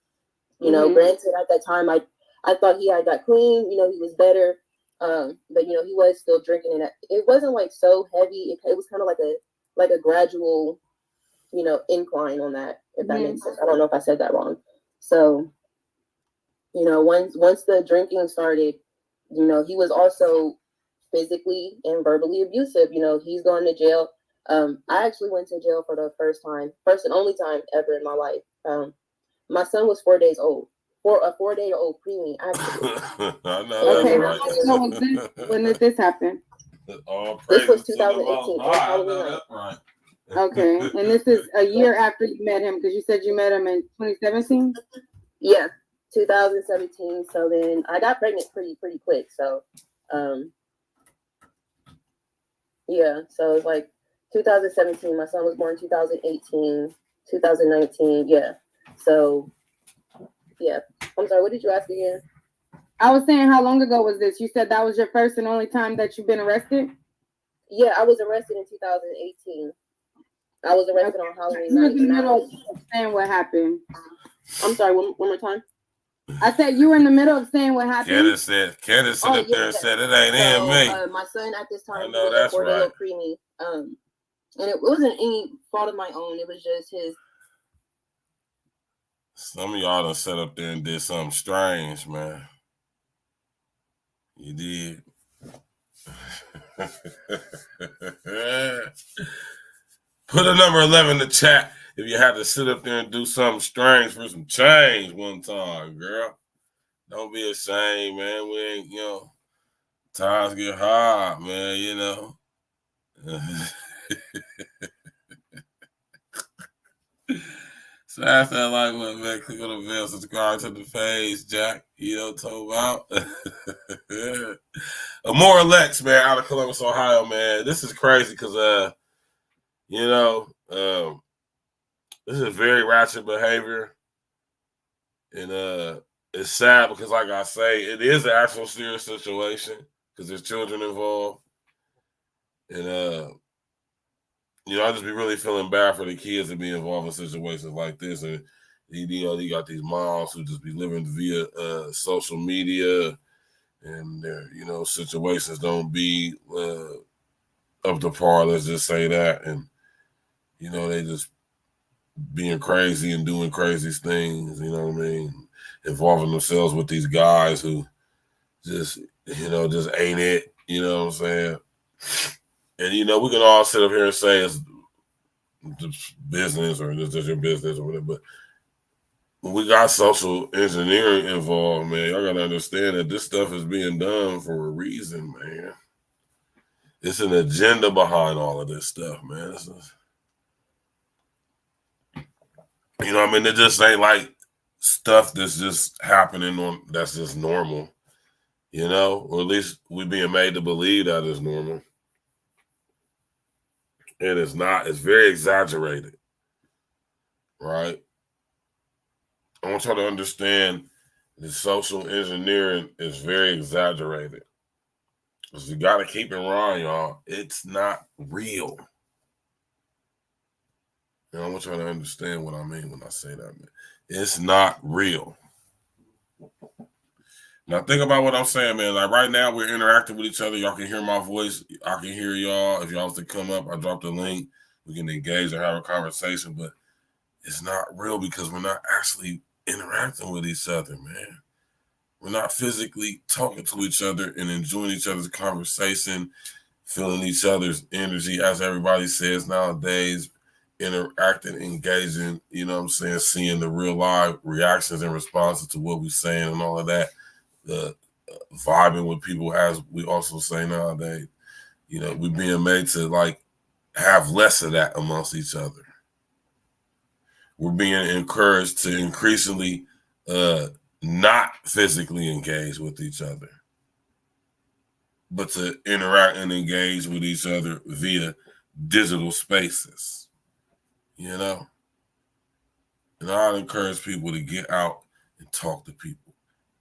You know, granted at that time I thought he had got clean, you know, he was better. But you know, he was still drinking and it wasn't like so heavy. It was kind of like a gradual, you know, incline on that, if that makes sense. I don't know if I said that wrong. So, you know, once the drinking started, you know, he was also physically and verbally abusive. You know, he's going to jail. I actually went to jail for the first and only time ever in my life. My son was 4 days old. A 4-day-old preemie, actually. I know that's right. How was this? When did this happen? This was 2018. Right. Okay, and this is a year after you met him because you said you met him in 2017. Yeah, 2017. So then I got pregnant pretty quick. So, yeah. So it's like 2017. My son was born 2018, 2019. Yeah. So, yeah. I'm sorry. What did you ask again? I was saying, how long ago was this? You said that was your first and only time that you've been arrested? Yeah, I was arrested in 2018. I was arrested on Halloween night. You were in the middle of saying what happened. I'm sorry, one more time. I said you were in the middle of saying what happened. Candace said up there and said it ain't in me. My son at this time was a 4-day-old preemie. And it wasn't any fault of my own. It was just his. Some of y'all done sat up there and did something strange, man. You did. Put a number 11 in the chat if you had to sit up there and do something strange for some change one time, girl. Don't be ashamed, man. We ain't, you know, times get hard, man, you know. Smash that like button, man. Click on the bell, subscribe to the page, Jack. You know what I'm talking about? Amora Lex, man, out of Columbus, Ohio, man. This is crazy because, you know, this is very ratchet behavior. And it's sad because, like I say, it is an actual serious situation because there's children involved. And, you know, I just be really feeling bad for the kids to be involved in situations like this. And, you know, you got these moms who just be living via social media and their, you know, situations don't be up to par, let's just say that. And, you know, they just being crazy and doing crazy things, you know what I mean? Involving themselves with these guys who just, you know, just ain't it, you know what I'm saying? And, you know, we can all sit up here and say it's just business or it's just your business or whatever, but when we got social engineering involved, man, y'all got to understand that this stuff is being done for a reason, man. It's an agenda behind all of this stuff, man. You know what I mean? It just ain't like stuff that's just happening that's just normal, you know? Or at least we're being made to believe that is normal. And it's not. It's very exaggerated, right? I want y'all to understand the social engineering is very exaggerated. Because you got to keep it raw, y'all. It's not real. You know, I want y'all to understand what I mean when I say that, man. It's not real. Now think about what I'm saying, man. Like right now, we're interacting with each other. Y'all can hear my voice. I can hear y'all. If y'all was to come up, I dropped the link. We can engage or have a conversation, but it's not real because we're not actually interacting with each other, man. We're not physically talking to each other and enjoying each other's conversation, feeling each other's energy, as everybody says nowadays, interacting, engaging, you know what I'm saying, seeing the real live reactions and responses to what we're saying and all of that. The vibing with people, as we also say nowadays, you know, we're being made to like have less of that amongst each other. We're being encouraged to increasingly not physically engage with each other, but to interact and engage with each other via digital spaces, you know? And I'd encourage people to get out and talk to people,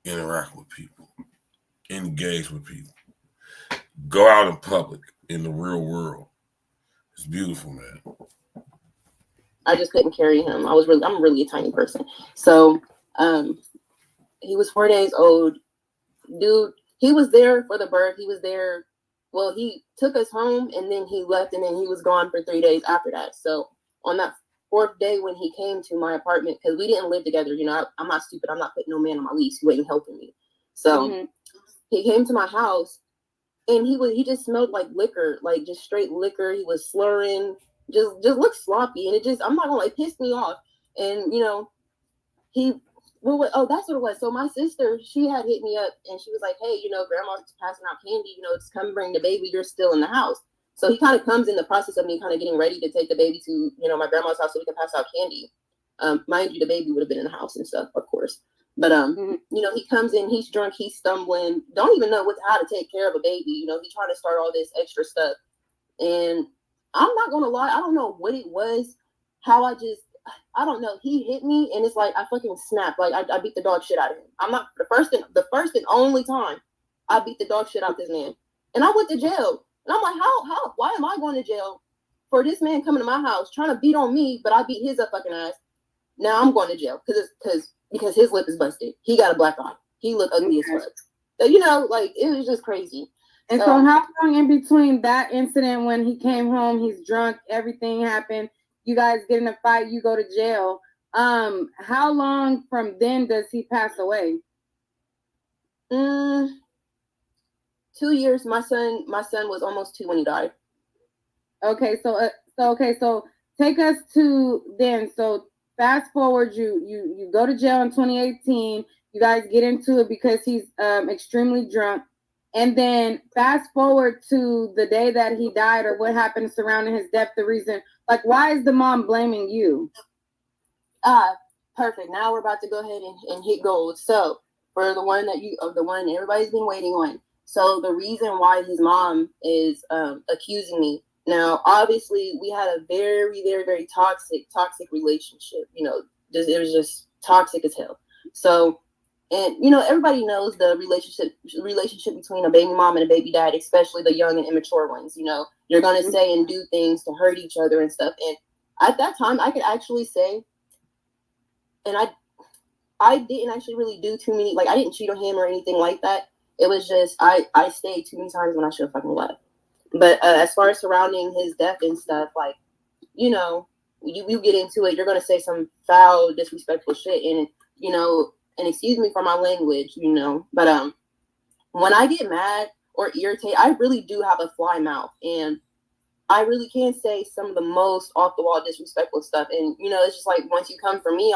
interact with people, engage with people, go out in public in the real world. It's beautiful, man. I just couldn't carry him. I'm really a tiny person. So he was 4 days old. Dude, he was there for the birth. He was there. Well, he took us home and then he left and then he was gone for 3 days after that. So on that 4th day when he came to my apartment, because we didn't live together, you know, I'm not stupid. I'm not putting no man on my lease who ain't helping me. So he came to my house and he just smelled like liquor, like just straight liquor. He was slurring, just looked sloppy. And I'm not gonna lie, it pissed me off. And, you know, that's what it was. So my sister, she had hit me up and she was like, hey, you know, grandma's passing out candy, you know, just come bring the baby. You're still in the house. So he kind of comes in the process of me kind of getting ready to take the baby to, you know, my grandma's house so we can pass out candy. Mind you, the baby would have been in the house and stuff, of course. But, you know, he comes in, he's drunk, he's stumbling, don't even know how to take care of a baby. You know, he's trying to start all this extra stuff. And I'm not going to lie, I don't know what it was, I don't know. He hit me and it's like I fucking snapped. Like I beat the dog shit out of him. I'm not the first and only time I beat the dog shit out of this man. And I went to jail. And I'm like, why am I going to jail for this man coming to my house trying to beat on me, but I beat his up fucking ass. Now I'm going to jail because his lip is busted. He got a black eye. He looked ugly as fuck. So, you know, like it was just crazy. And so how long in between that incident when he came home, he's drunk, everything happened, you guys get in a fight, you go to jail. How long from then does he pass away? 2 years. My son was almost 2 when he died. Okay, so take us to then. So fast forward, you go to jail in 2018. You guys get into it because he's extremely drunk. And then fast forward to the day that he died or what happened surrounding his death, the reason, like, why is the mom blaming you? Perfect. Now we're about to go ahead and hit gold. So for the one everybody's been waiting on. So the reason why his mom is accusing me. Now, obviously we had a very, very, very toxic relationship. You know, it was just toxic as hell. So, and, you know, everybody knows the relationship between a baby mom and a baby dad, especially the young and immature ones. You know, you're going to say and do things to hurt each other and stuff. And at that time, I could actually say, and I didn't actually really do too many, like, I didn't cheat on him or anything like that. It was just, I stayed too many times when I should have fucking left. But as far as surrounding his death and stuff, like, you know, you get into it, you're going to say some foul, disrespectful shit. And, you know, and excuse me for my language, you know, but when I get mad or irritated, I really do have a fly mouth, and I really can say some of the most off the wall disrespectful stuff. And, you know, it's just like, once you come for me,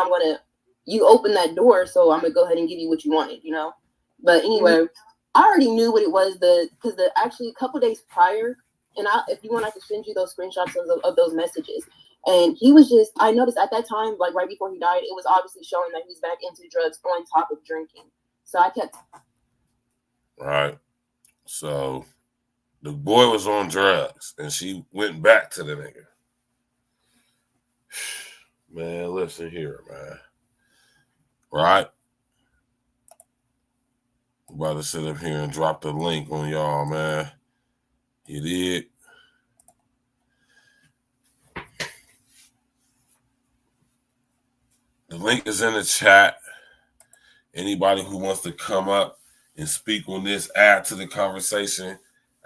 you open that door, so I'm gonna go ahead and give you what you wanted, you know. But anyway, I already knew what it was, because actually a couple days prior, and if you want, I can send you those screenshots of those messages. And he was just, I noticed at that time, like right before he died, it was obviously showing that he's back into drugs on top of drinking. So I kept. Right. So the boy was on drugs and she went back to the nigga. Man, listen here, man. Right? I'm about to sit up here and drop the link on y'all, man. You did. The link is in the chat. Anybody who wants to come up and speak on this, add to the conversation,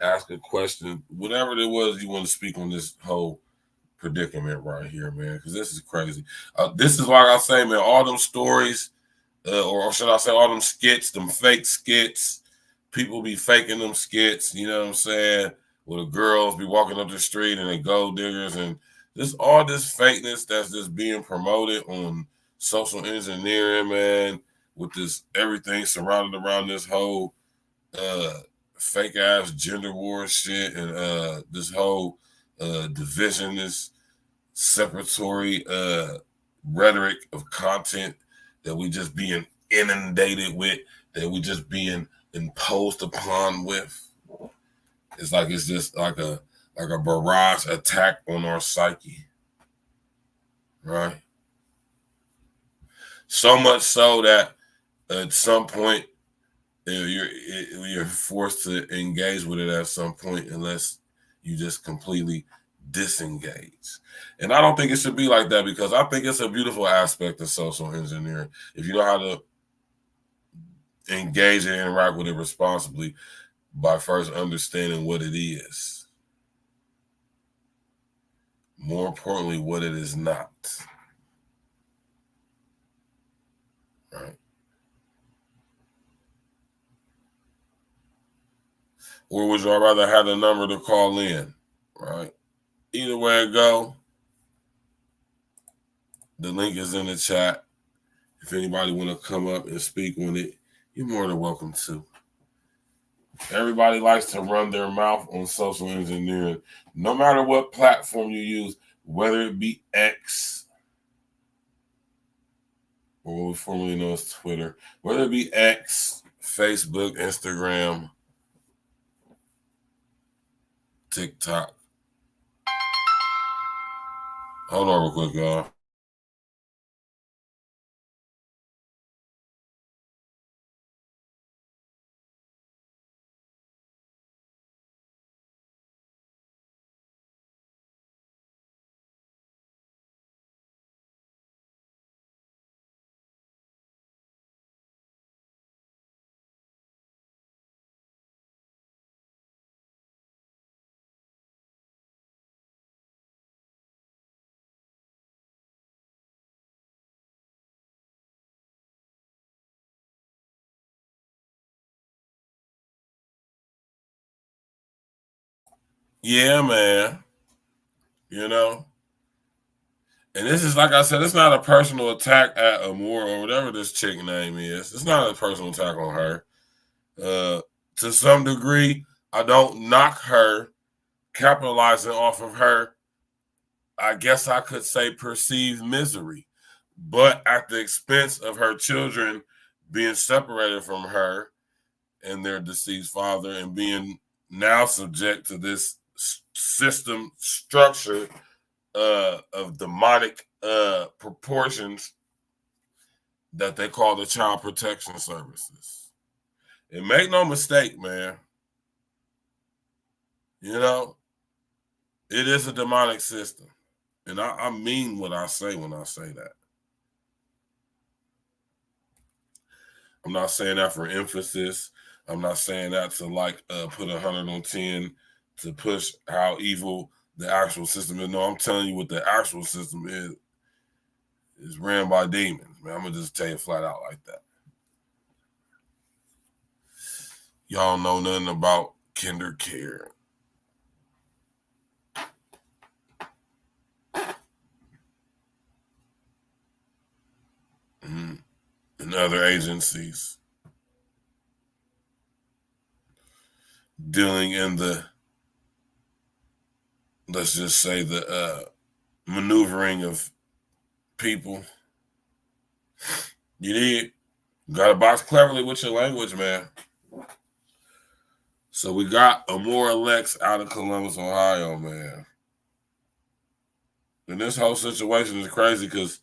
ask a question, whatever it was you want to speak on this whole predicament right here, man, because this is crazy. This is like I say, man, all them stories, or should I say all them skits, them fake skits, people be faking them skits, you know what I'm saying, where the girls be walking up the street and they gold diggers, and just all this fakeness that's just being promoted on social engineering, man, with this everything surrounded around this whole fake ass gender war shit, and this whole division, this separatory rhetoric of content that we just being inundated with, that we just being imposed upon with. It's like it's just like a barrage attack on our psyche, right? So much so that at some point you're forced to engage with it at some point, unless you just completely disengage. And I don't think it should be like that, because I think it's a beautiful aspect of social engineering if you know how to engage and interact with it responsibly by first understanding what it is. More importantly, what it is not. Right? Or would y'all rather have the number to call in? Right? Either way it go, the link is in the chat. If anybody want to come up and speak on it, you're more than welcome to. Everybody likes to run their mouth on social engineering, no matter what platform you use, whether it be X, or what we formerly know as Twitter, whether it be X, Facebook, Instagram, TikTok. Hold on real quick, y'all. Yeah, man. You know? And this is, like I said, it's not a personal attack at Amore or whatever this chick name is. It's not a personal attack on her. To some degree, I don't knock her capitalizing off of her, I guess I could say, perceived misery, but at the expense of her children being separated from her and their deceased father, and being now subject to this system structure of demonic proportions that they call the Child Protection Services. And make no mistake, man, you know, it is a demonic system. And I mean what I say when I say that. I'm not saying that for emphasis. I'm not saying that to put 100 on 10 to push how evil the actual system is. No, I'm telling you what the actual system is ran by demons, man. I'm going to just tell you flat out like that. Y'all know nothing about kinder care. And other agencies dealing in the, let's just say, the maneuvering of people. You gotta box cleverly with your language, man. So we got Amore Lex out of Columbus, Ohio, man. And this whole situation is crazy because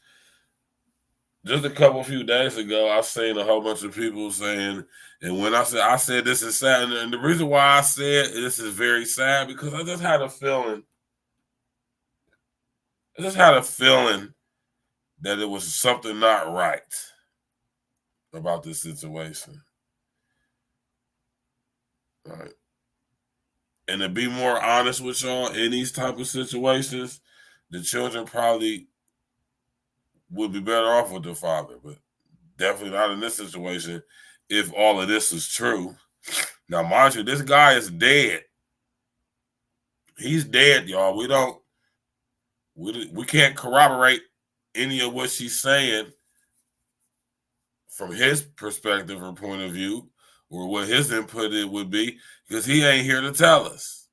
just a few days ago, I seen a whole bunch of people saying, and when I said this is sad, and the reason why I said this is very sad, because I just had a feeling that it was something not right about this situation. All right. And to be more honest with y'all, in these type of situations, the children probably would be better off with their father, but definitely not in this situation if all of this is true. Now, mind you, this guy is dead. He's dead, y'all. We can't corroborate any of what she's saying from his perspective or point of view, or what his input it would be, because he ain't here to tell us.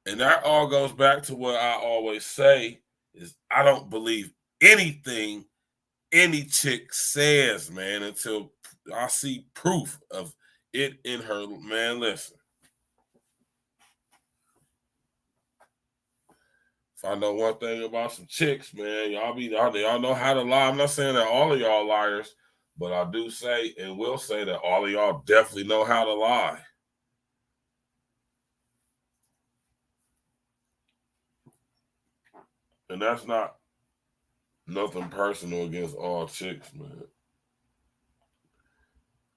And that all goes back to what I always say is I don't believe anything any chick says, man, until I see proof of it in her. Man, listen. If I know one thing about some chicks, man, y'all know how to lie. I'm not saying that all of y'all liars, but I do say and will say that all of y'all definitely know how to lie. And that's not nothing personal against all chicks, man.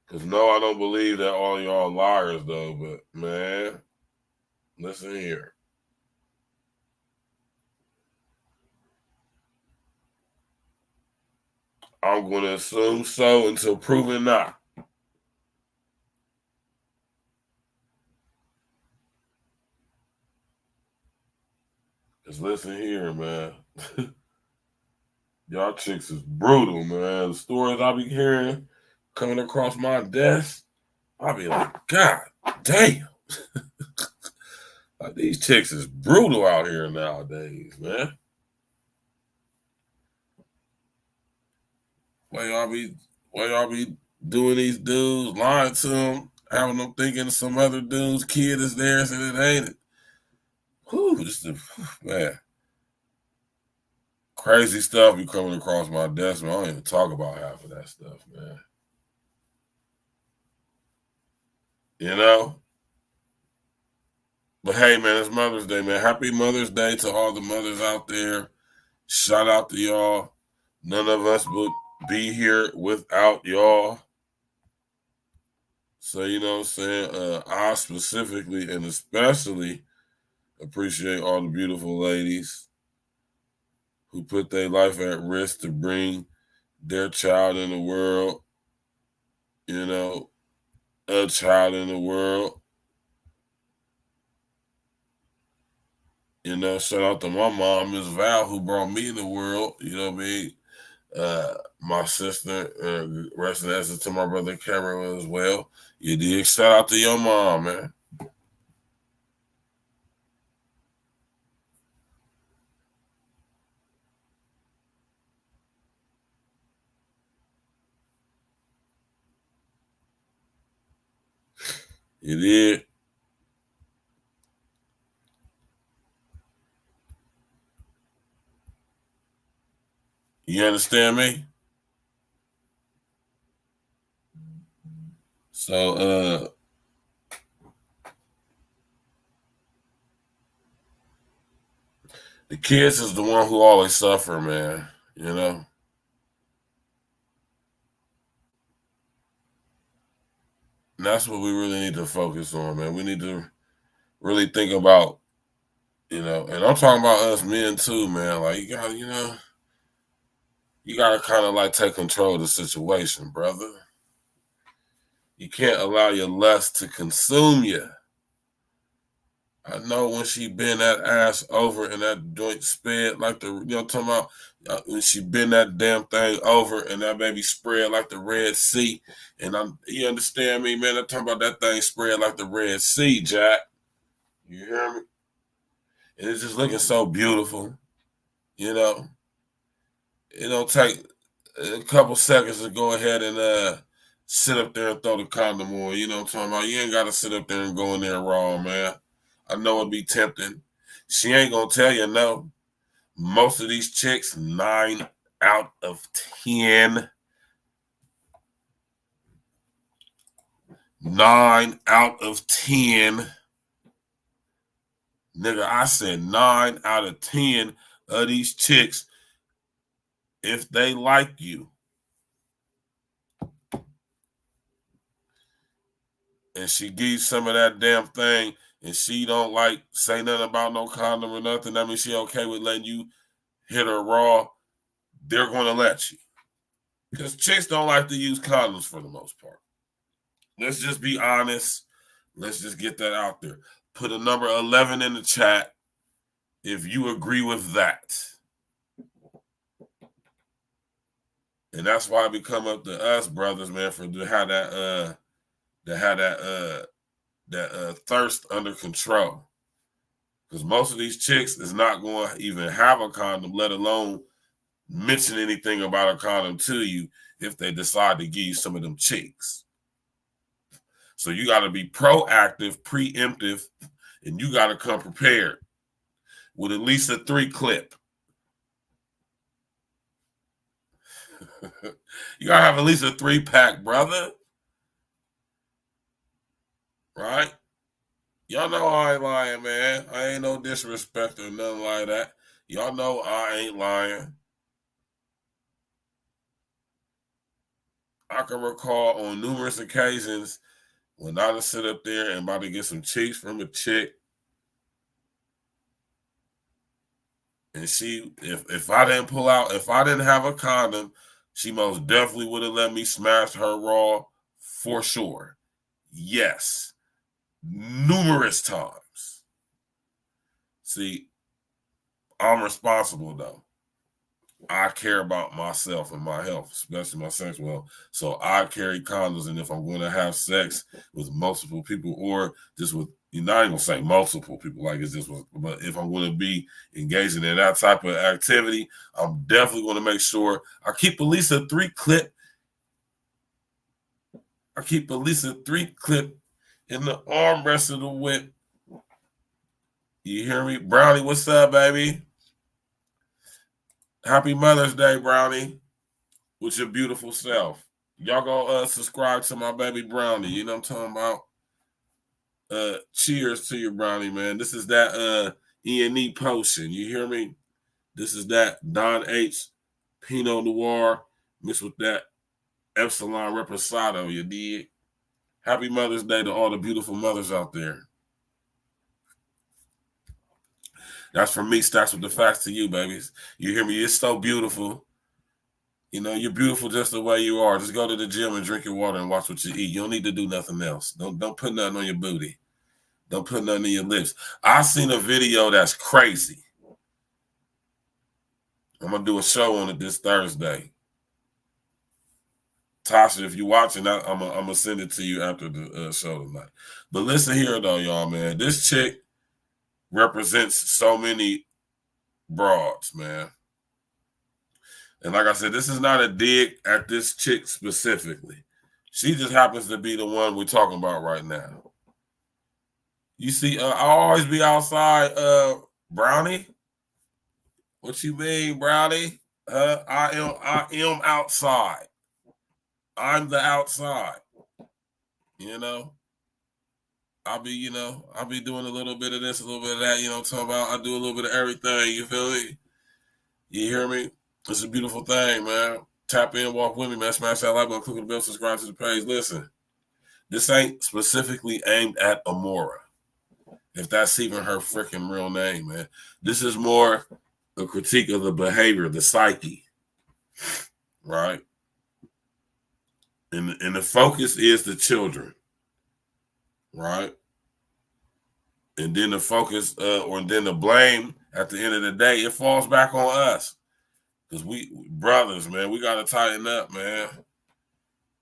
Because no, I don't believe that all y'all liars, though. But, man, listen here. I'm going to assume so until proven not. Just listen here, man. Y'all chicks is brutal, man. The stories I be hearing coming across my desk, I be like, God damn. Like, these chicks is brutal out here nowadays, man. Why y'all be doing these dudes, lying to them, having them thinking some other dude's kid is theirs and it ain't it. Whew, man. Crazy stuff be coming across my desk, man. I don't even talk about half of that stuff, man. You know? But hey, man, it's Mother's Day, man. Happy Mother's Day to all the mothers out there. Shout out to y'all. None of us would be here without y'all. So, you know what I'm saying? I specifically and especially appreciate all the beautiful ladies who put their life at risk to bring their child in the world, you know, a child in the world. You know, shout out to my mom, Miss Val, who brought me in the world, you know what I mean? My sister, rest in essence to my brother Cameron as well. You did. Shout out to your mom, man. You did. You understand me? So, the kids is the one who always suffer, man, you know? And that's what we really need to focus on, man. We need to really think about, you know, and I'm talking about us men too, man. Like, you gotta kind of like take control of the situation, brother. You can't allow your lust to consume you. I know when she bend that ass over and that joint spread like the, you know what I'm talking about? When she bend that damn thing over and that baby spread like the Red Sea. And you understand me, man? I'm talking about that thing spread like the Red Sea, Jack. You hear me? And it's just looking so beautiful, you know? It don't take a couple seconds to go ahead and sit up there and throw the condom on. You know what I'm talking about? You ain't got to sit up there and go in there raw, man. I know it'd be tempting. She ain't going to tell you no. Most of these chicks, 9 out of 10. 9 out of 10. Nigga, I said 9 out of 10 of these chicks, if they like you, and she gives some of that damn thing, and she don't like say nothing about no condom or nothing, that means she okay with letting you hit her raw, they're going to let you. Because chicks don't like to use condoms for the most part. Let's just be honest. Let's just get that out there. Put a number 11 in the chat if you agree with that. And that's why we come up to us, brothers, man, for to have that thirst under control. Because most of these chicks is not going to even have a condom, let alone mention anything about a condom to you if they decide to give you some of them cheeks. So you got to be proactive, preemptive, and you got to come prepared with at least a 3 clip. You got to have at least a 3-pack, brother. Right? Y'all know I ain't lying, man. I ain't no disrespect or nothing like that. Y'all know I ain't lying. I can recall on numerous occasions when I would sit up there and about to get some cheeks from a chick. And she, if I didn't pull out, if I didn't have a condom, she most definitely would have let me smash her raw for sure. Yes. Numerous times. See, I'm responsible though. I care about myself and my health, especially my sexual health. So I carry condoms, and if I'm going to have sex with multiple people, or just with, you're not even going to say multiple people like it's just, but if I'm going to be engaging in that type of activity, I'm definitely going to make sure I keep at least a 3 clip. I keep at least a 3 clip in the armrest of the whip. You hear me? Brownie, what's up, baby? Happy Mother's Day, Brownie, with your beautiful self. Y'all go subscribe to my baby Brownie. You know what I'm talking about? Cheers to your Brownie, man. This is that E&E potion. You hear me? This is that Don H Pinot Noir mixed with that Epsilon Reposado, you dig? Happy Mother's Day to all the beautiful mothers out there. That's from me, Stacks with the Facts, to you, babies. You hear me? You're so beautiful. You know, you're beautiful just the way you are. Just go to the gym and drink your water and watch what you eat. You don't need to do nothing else. Don't put nothing on your booty. Don't put nothing in your lips. I seen a video that's crazy. I'm going to do a show on it this Thursday. Tasha, if you're watching, I'm going to send it to you after the show tonight. But listen here, though, y'all, man. This chick represents so many broads, man. And like I said, this is not a dig at this chick specifically. She just happens to be the one we're talking about right now. You see, I always be outside, Brownie. What you mean, Brownie? I am outside. I'm the outside. You know? I'll be doing a little bit of this, a little bit of that, you know what I'm talking about? I do a little bit of everything, you feel me? You hear me? It's a beautiful thing, man. Tap in, walk with me, man. Smash that like button, click on the bell, subscribe to the page. Listen, this ain't specifically aimed at Amora, if that's even her freaking real name, man. This is more a critique of the behavior, the psyche, right? And the focus is the children, right? And then the focus, or then the blame at the end of the day, it falls back on us. Because we brothers, man, we got to tighten up, man.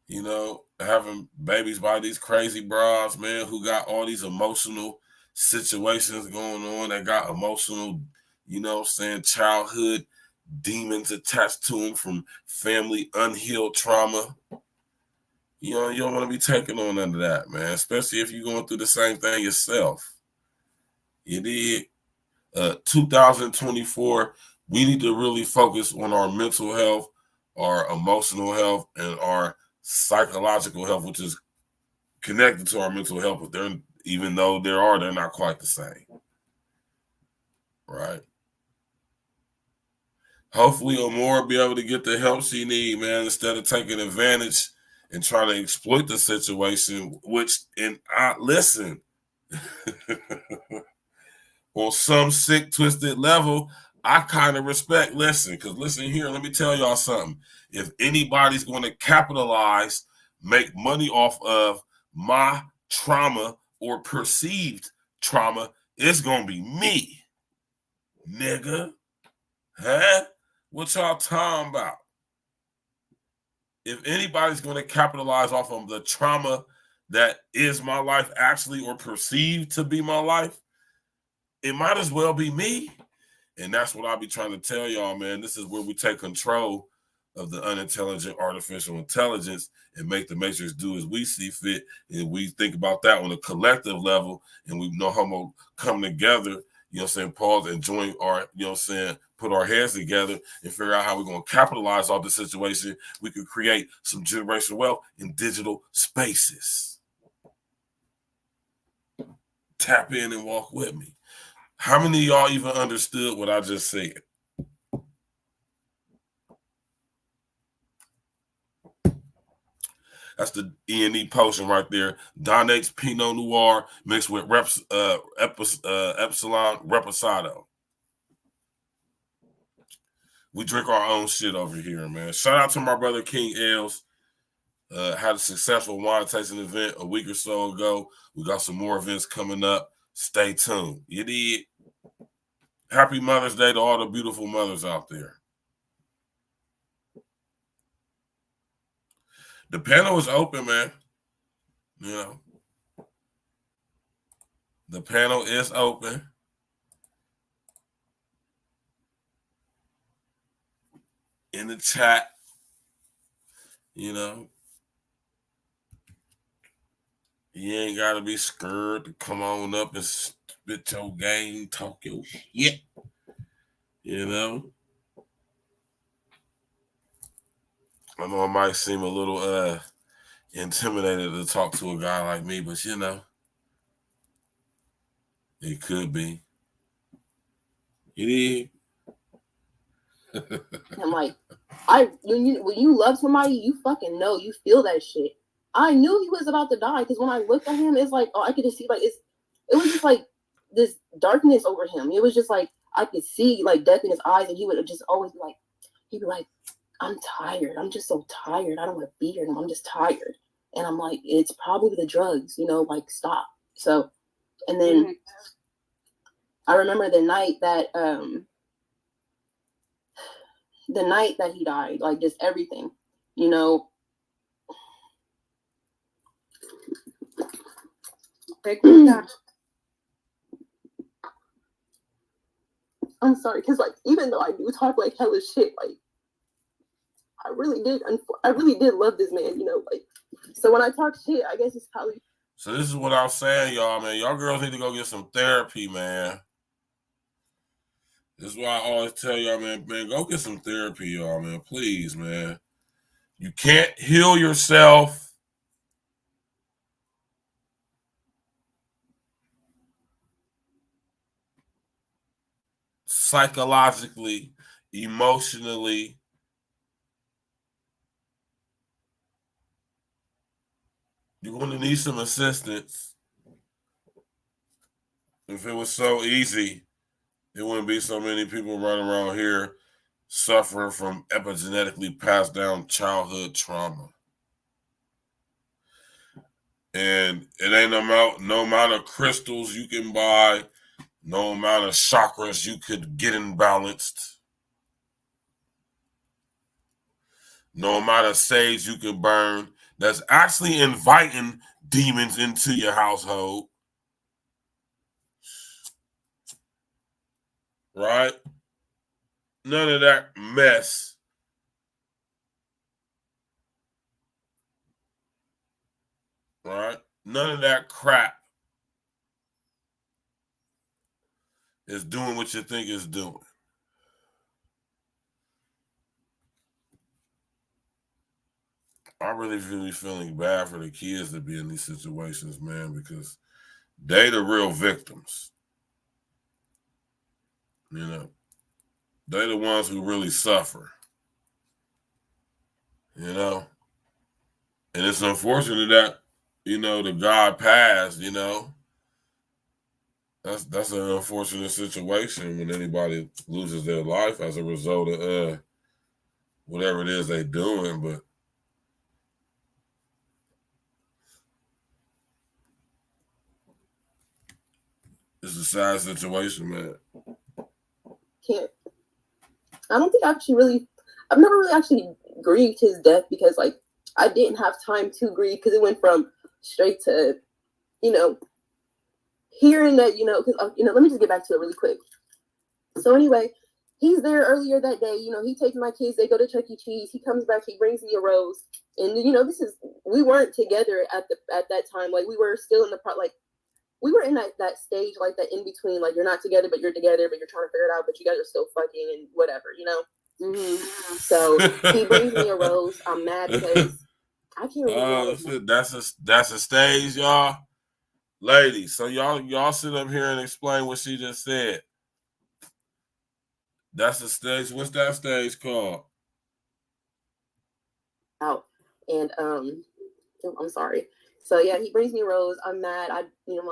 You know, having babies by these crazy bras, man, who got all these emotional situations going on. They got emotional, you know what I'm saying, childhood demons attached to them from family unhealed trauma. You know, you don't want to be taking on none of that, man, especially if you're going through the same thing yourself. You did. 2024, we need to really focus on our mental health, our emotional health, and our psychological health, which is connected to our mental health, but even though they're not quite the same. Right? Hopefully Amora will be able to get the help she needs, man, instead of taking advantage and try to exploit the situation, listen, on some sick, twisted level, I kind of respect, because listen here, let me tell y'all something. If anybody's going to capitalize, make money off of my trauma or perceived trauma, it's going to be me, nigga. Huh? What y'all talking about? If anybody's going to capitalize off of the trauma that is my life actually or perceived to be my life, it might as well be me. And that's what I'll be trying to tell y'all, man. This is where we take control of the unintelligent artificial intelligence and make the matrix do as we see fit. And we think about that on a collective level, and we know how we'll come together, pause and join our, put our heads together and figure out how we're going to capitalize off the situation. We could create some generational wealth in digital spaces. Tap in and walk with me. How many of y'all even understood what I just said? That's the E&E potion right there. Donate's Pinot Noir mixed with Epsilon Reposado. We drink our own shit over here, man. Shout out to my brother King Els. Had a successful wine tasting event a week or so ago. We got some more events coming up. Stay tuned. You did. Happy Mother's Day to all the beautiful mothers out there. The panel is open, man. The panel is open. In the chat, you ain't got to be scared to come on up and spit your game, talk your shit, I know I might seem a little intimidated to talk to a guy like me, but it could be. It is. I'm like, when you love somebody, you fucking know, you feel that shit. I knew he was about to die because when I looked at him, it's like, oh, I could just see it was just like this darkness over him. It was just like I could see like death in his eyes, and he would just always be like, I'm tired. I'm just so tired. I don't want to be here anymore. I'm just tired. And I'm like, it's probably the drugs, stop. So, and then I remember the night that he died, like just everything, I'm sorry, because even though I do talk like hella shit, I really did love this man, so when I talk shit, I guess it's probably. So this is what I'm saying, y'all, man. Y'all girls need to go get some therapy, man. This is why I always tell y'all, man, go get some therapy, y'all, man. Please, man. You can't heal yourself psychologically, emotionally. You're going to need some assistance. If it was so easy, there wouldn't be so many people running around here suffering from epigenetically passed down childhood trauma. And it ain't no amount of crystals you can buy, no amount of chakras you could get imbalanced, no amount of sage you can burn that's actually inviting demons into your household. Right? None of that mess. Right? None of that crap is doing what you think it's doing. I really be feeling bad for the kids that be in these situations, man, because they the real victims. They the ones who really suffer. And it's unfortunate that, the God passed, That's an unfortunate situation when anybody loses their life as a result of whatever it is they're doing, but it's a sad situation, man. I don't think I've never really actually grieved his death because, like, I didn't have time to grieve because it went from straight to, hearing that, because, let me just get back to it really quick. So anyway, he's there earlier that day. He takes my kids. They go to Chuck E. Cheese. He comes back. He brings me a rose. And, we weren't together at that time. Like, we were still in the part, like, we were in that stage, like that in between, like you're not together, but you're together, but you're trying to figure it out, but you guys are still fucking and whatever, Mm-hmm. So he brings me a rose. I'm mad because I can't remember. That's a stage, y'all. Ladies, so y'all sit up here and explain what she just said. That's the stage. What's that stage called? Out. And I'm sorry. So yeah, he brings me a rose. I'm mad. I'm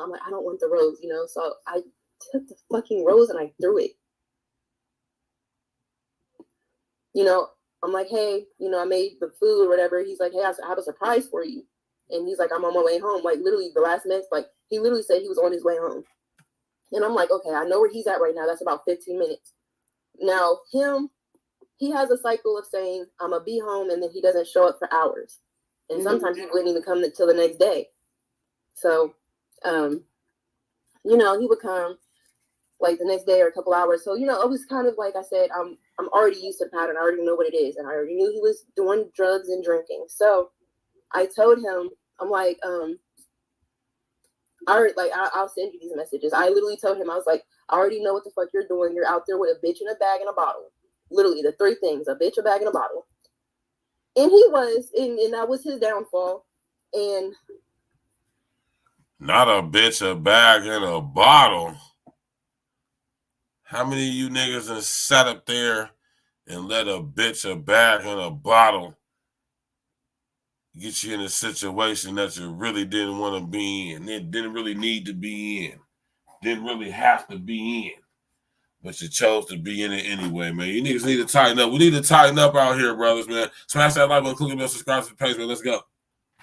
like, I don't want the rose, So I took the fucking rose and I threw it. I'm like, hey, I made the food or whatever. He's like, hey, I have a surprise for you. And he's like, I'm on my way home. Like literally the last minute, like he literally said he was on his way home. And I'm like, okay, I know where he's at right now. That's about 15 minutes. Now he has a cycle of saying, I'm gonna be home, and then he doesn't show up for hours. And sometimes he wouldn't even come until the next day. So, he would come like the next day or a couple hours. So, it was kind of like I said, I'm already used to the pattern. I already know what it is. And I already knew he was doing drugs and drinking. So I told him, I'm like, I'll send you these messages. I literally told him, I was like, I already know what the fuck you're doing. You're out there with a bitch in a bag and a bottle. Literally the three things: a bitch, a bag, and a bottle. And he was, and that was his downfall. And not a bitch, a bag, and a bottle. How many of you niggas have sat up there and let a bitch, a bag, and a bottle get you in a situation that you really didn't want to be in, didn't really need to be in, didn't really have to be in, but you chose to be in it anyway, man. You niggas need to tighten up. We need to tighten up out here, brothers, man. Smash that like button, click the bell, subscribe to the page, man. Let's go.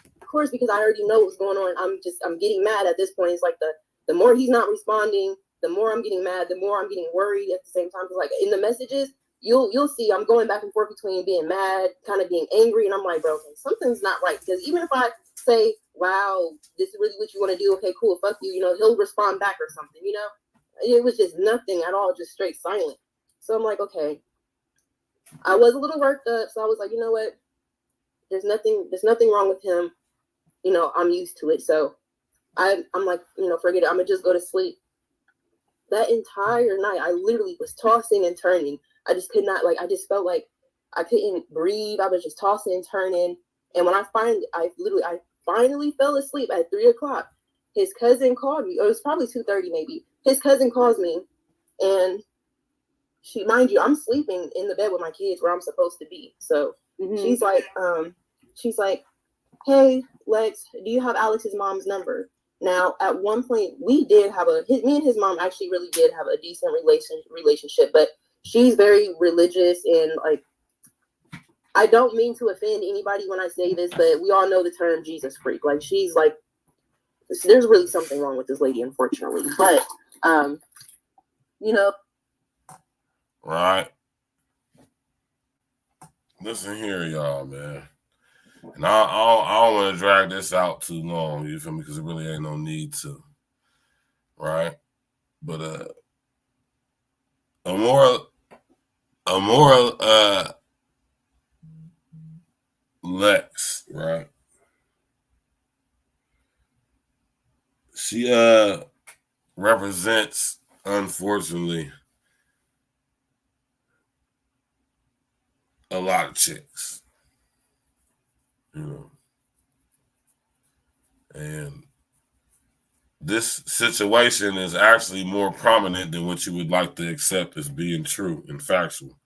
Of course, because I already know what's going on. I'm getting mad at this point. It's like the more he's not responding, the more I'm getting mad, the more I'm getting worried at the same time. It's like in the messages, you'll see I'm going back and forth between being mad, kind of being angry, and I'm like, bro, okay, something's not right. Because even if I say, wow, this is really what you want to do, okay, cool, fuck you, he'll respond back or something, It was just nothing at all, just straight silent. So I'm like, okay. I was a little worked up, so I was like, you know what? There's nothing wrong with him. I'm used to it. So I'm like, forget it. I'm gonna just go to sleep. That entire night, I literally was tossing and turning. I just could not, I just felt like I couldn't breathe. I was just tossing and turning. And when I finally fell asleep at 3:00. His cousin called me. It was probably 2:30 maybe. His cousin calls me, and mind you, I'm sleeping in the bed with my kids where I'm supposed to be. So she's like, hey, Lex, do you have Alex's mom's number? Now, at one point, we did have me and his mom actually really did have a decent relationship, but she's very religious, and I don't mean to offend anybody when I say this, but we all know the term Jesus freak. She's there's really something wrong with this lady, unfortunately. But, Right. Listen here, y'all, man. And I don't want to drag this out too long, you feel me? Because it really ain't no need to. Right? But a moral Lex, right? She represents, unfortunately, a lot of chicks. And this situation is actually more prominent than what you would like to accept as being true and factual.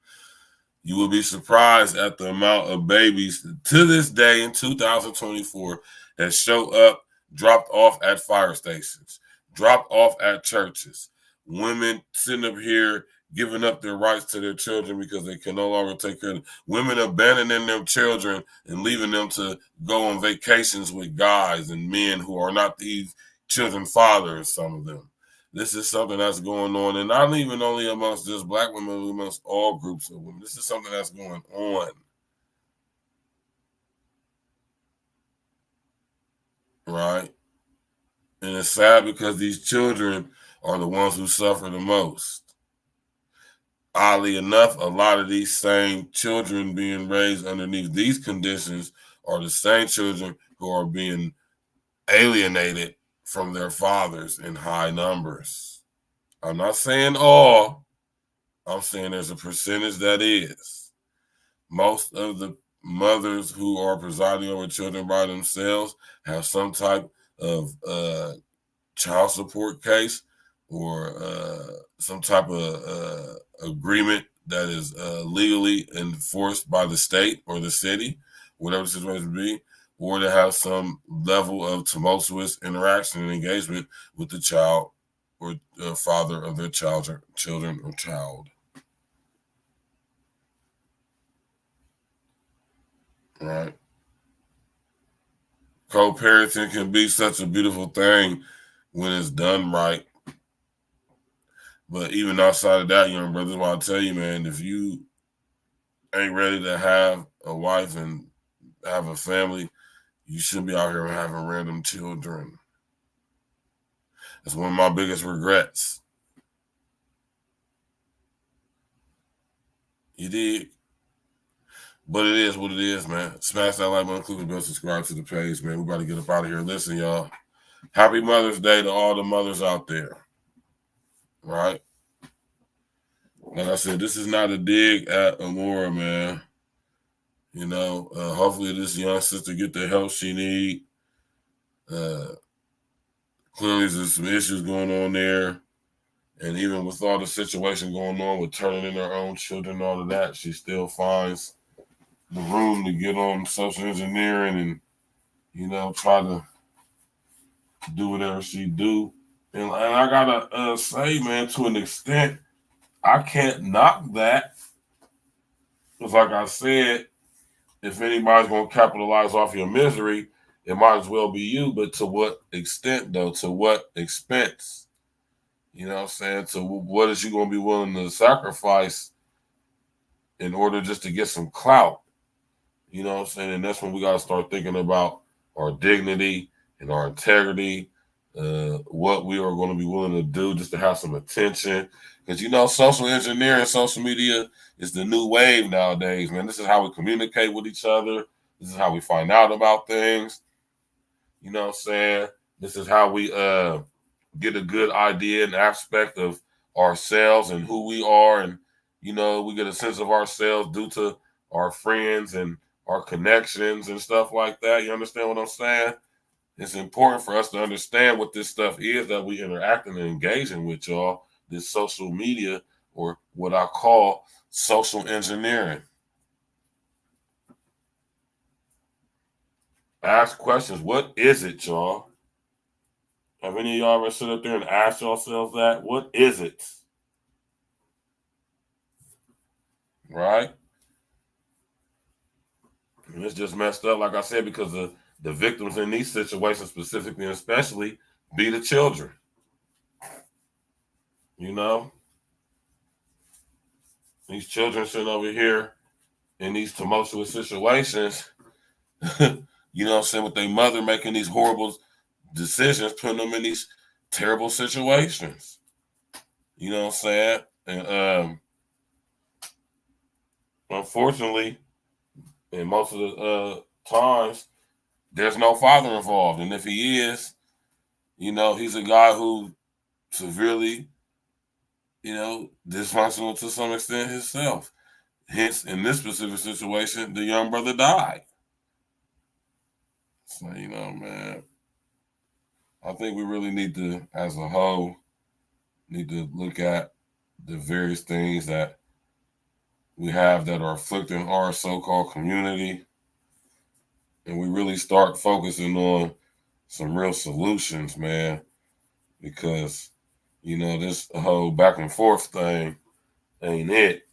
You will be surprised at the amount of babies to this day in 2024 that show up, dropped off at fire stations, dropped off at churches. Women sitting up here giving up their rights to their children because they can no longer take care of them. Women abandoning their children and leaving them to go on vacations with guys and men who are not these children's fathers, some of them. This is something that's going on, and not even only amongst just Black women, but amongst all groups of women. This is something that's going on. Right? And it's sad because these children are the ones who suffer the most. Oddly enough, a lot of these same children being raised underneath these conditions are the same children who are being alienated from their fathers in high numbers. I'm not saying all. I'm saying there's a percentage that is. Most of the mothers who are presiding over children by themselves have some type of child support case or some type of agreement that is legally enforced by the state or the city, whatever the situation may be, or to have some level of tumultuous interaction and engagement with the child or father of their children or child. Right? Co-parenting can be such a beautiful thing when it's done right. But even outside of that, young brothers, what I tell you, man, if you ain't ready to have a wife and have a family, you shouldn't be out here having random children. That's one of my biggest regrets. You dig? But it is what it is, man. Smash that like button, click the bell, subscribe to the page, man. We about to get up out of here. Listen, y'all. Happy Mother's Day to all the mothers out there. Right? Like I said, this is not a dig at Amora, man. You know, hopefully this young sister get the help she need. Clearly there's some issues going on there. And even with all the situation going on with turning in her own children and all of that, she still finds the room to get on social engineering and, you know, try to do whatever she do. And I gotta say, man, to an extent, I can't knock that. Because like I said, if anybody's going to capitalize off your misery, it might as well be you. But to what extent, though? To what expense? You know what I'm saying? So what is you going to be willing to sacrifice in order just to get some clout? You know what I'm saying? And that's when we got to start thinking about our dignity and our integrity, what we are going to be willing to do just to have some attention. Because, you know, social engineering, social media is the new wave nowadays, man. This is how we communicate with each other. This is how we find out about things. You know what I'm saying? This is how we get a good idea and aspect of ourselves and who we are. And, you know, we get a sense of ourselves due to our friends and our connections and stuff like that. You understand what I'm saying? It's important for us to understand what this stuff is that we interacting and engaging with, y'all. This social media, or what I call social engineering. Ask questions. What is it, y'all? Have any of y'all ever sit up there and ask yourselves that? What is it? Right? And it's just messed up, like I said, because the victims in these situations specifically and especially be the children. You know? These children sitting over here in these tumultuous situations, you know what I'm saying, with their mother making these horrible decisions, putting them in these terrible situations. You know what I'm saying? And unfortunately, in most of the times, there's no father involved. And if he is, you know, he's a guy who severely, you know, dysfunctional to some extent himself. Hence, in this specific situation, the young brother died. So, you know, man, I think we really need to, as a whole, need to look at the various things that we have that are afflicting our so-called community. And we really start focusing on some real solutions, man. Because, you know, this whole back and forth thing ain't it.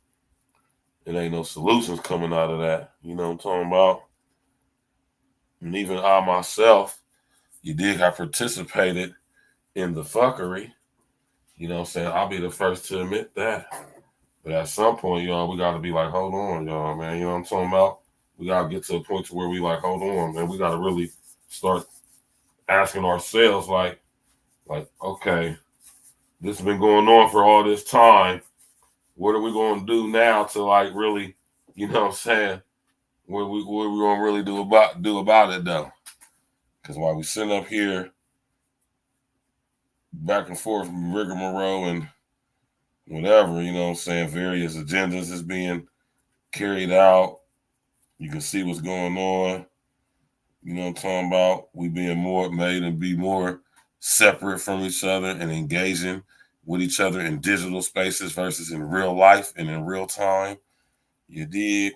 It ain't no solutions coming out of that. You know what I'm talking about? And even I myself, you dig, I participated in the fuckery. You know what I'm saying? I'll be the first to admit that. But at some point, y'all, we got to be like, hold on, y'all, man. You know what I'm talking about? We got to get to a point to where we like, hold on, man. We got to really start asking ourselves, like, okay, this has been going on for all this time. What are we going to do now to like really, you know what I'm saying? What we going to really do about it though? Because while we sitting up here back and forth, rigmarole and whatever, you know what I'm saying, various agendas is being carried out. You can see what's going on. You know what I'm talking about? We being more made and be more separate from each other and engaging with each other in digital spaces versus in real life and in real time. You dig?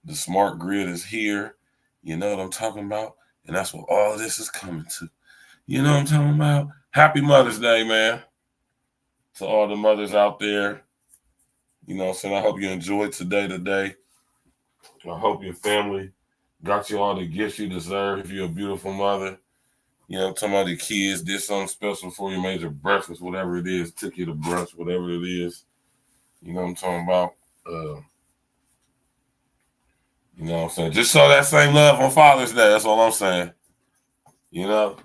The smart grid is here. You know what I'm talking about? And that's what all of this is coming to. You know what I'm talking about? Happy Mother's Day, man. To all the mothers out there. You know what I'm saying? I hope you enjoyed today. I hope your family got you all the gifts you deserve if you're a beautiful mother. You know, talking about the kids did something special for you, made your breakfast, whatever it is, took you to brunch, whatever it is. You know what I'm talking about? You know what I'm saying? Just show that same love on Father's Day. That's all I'm saying. You know?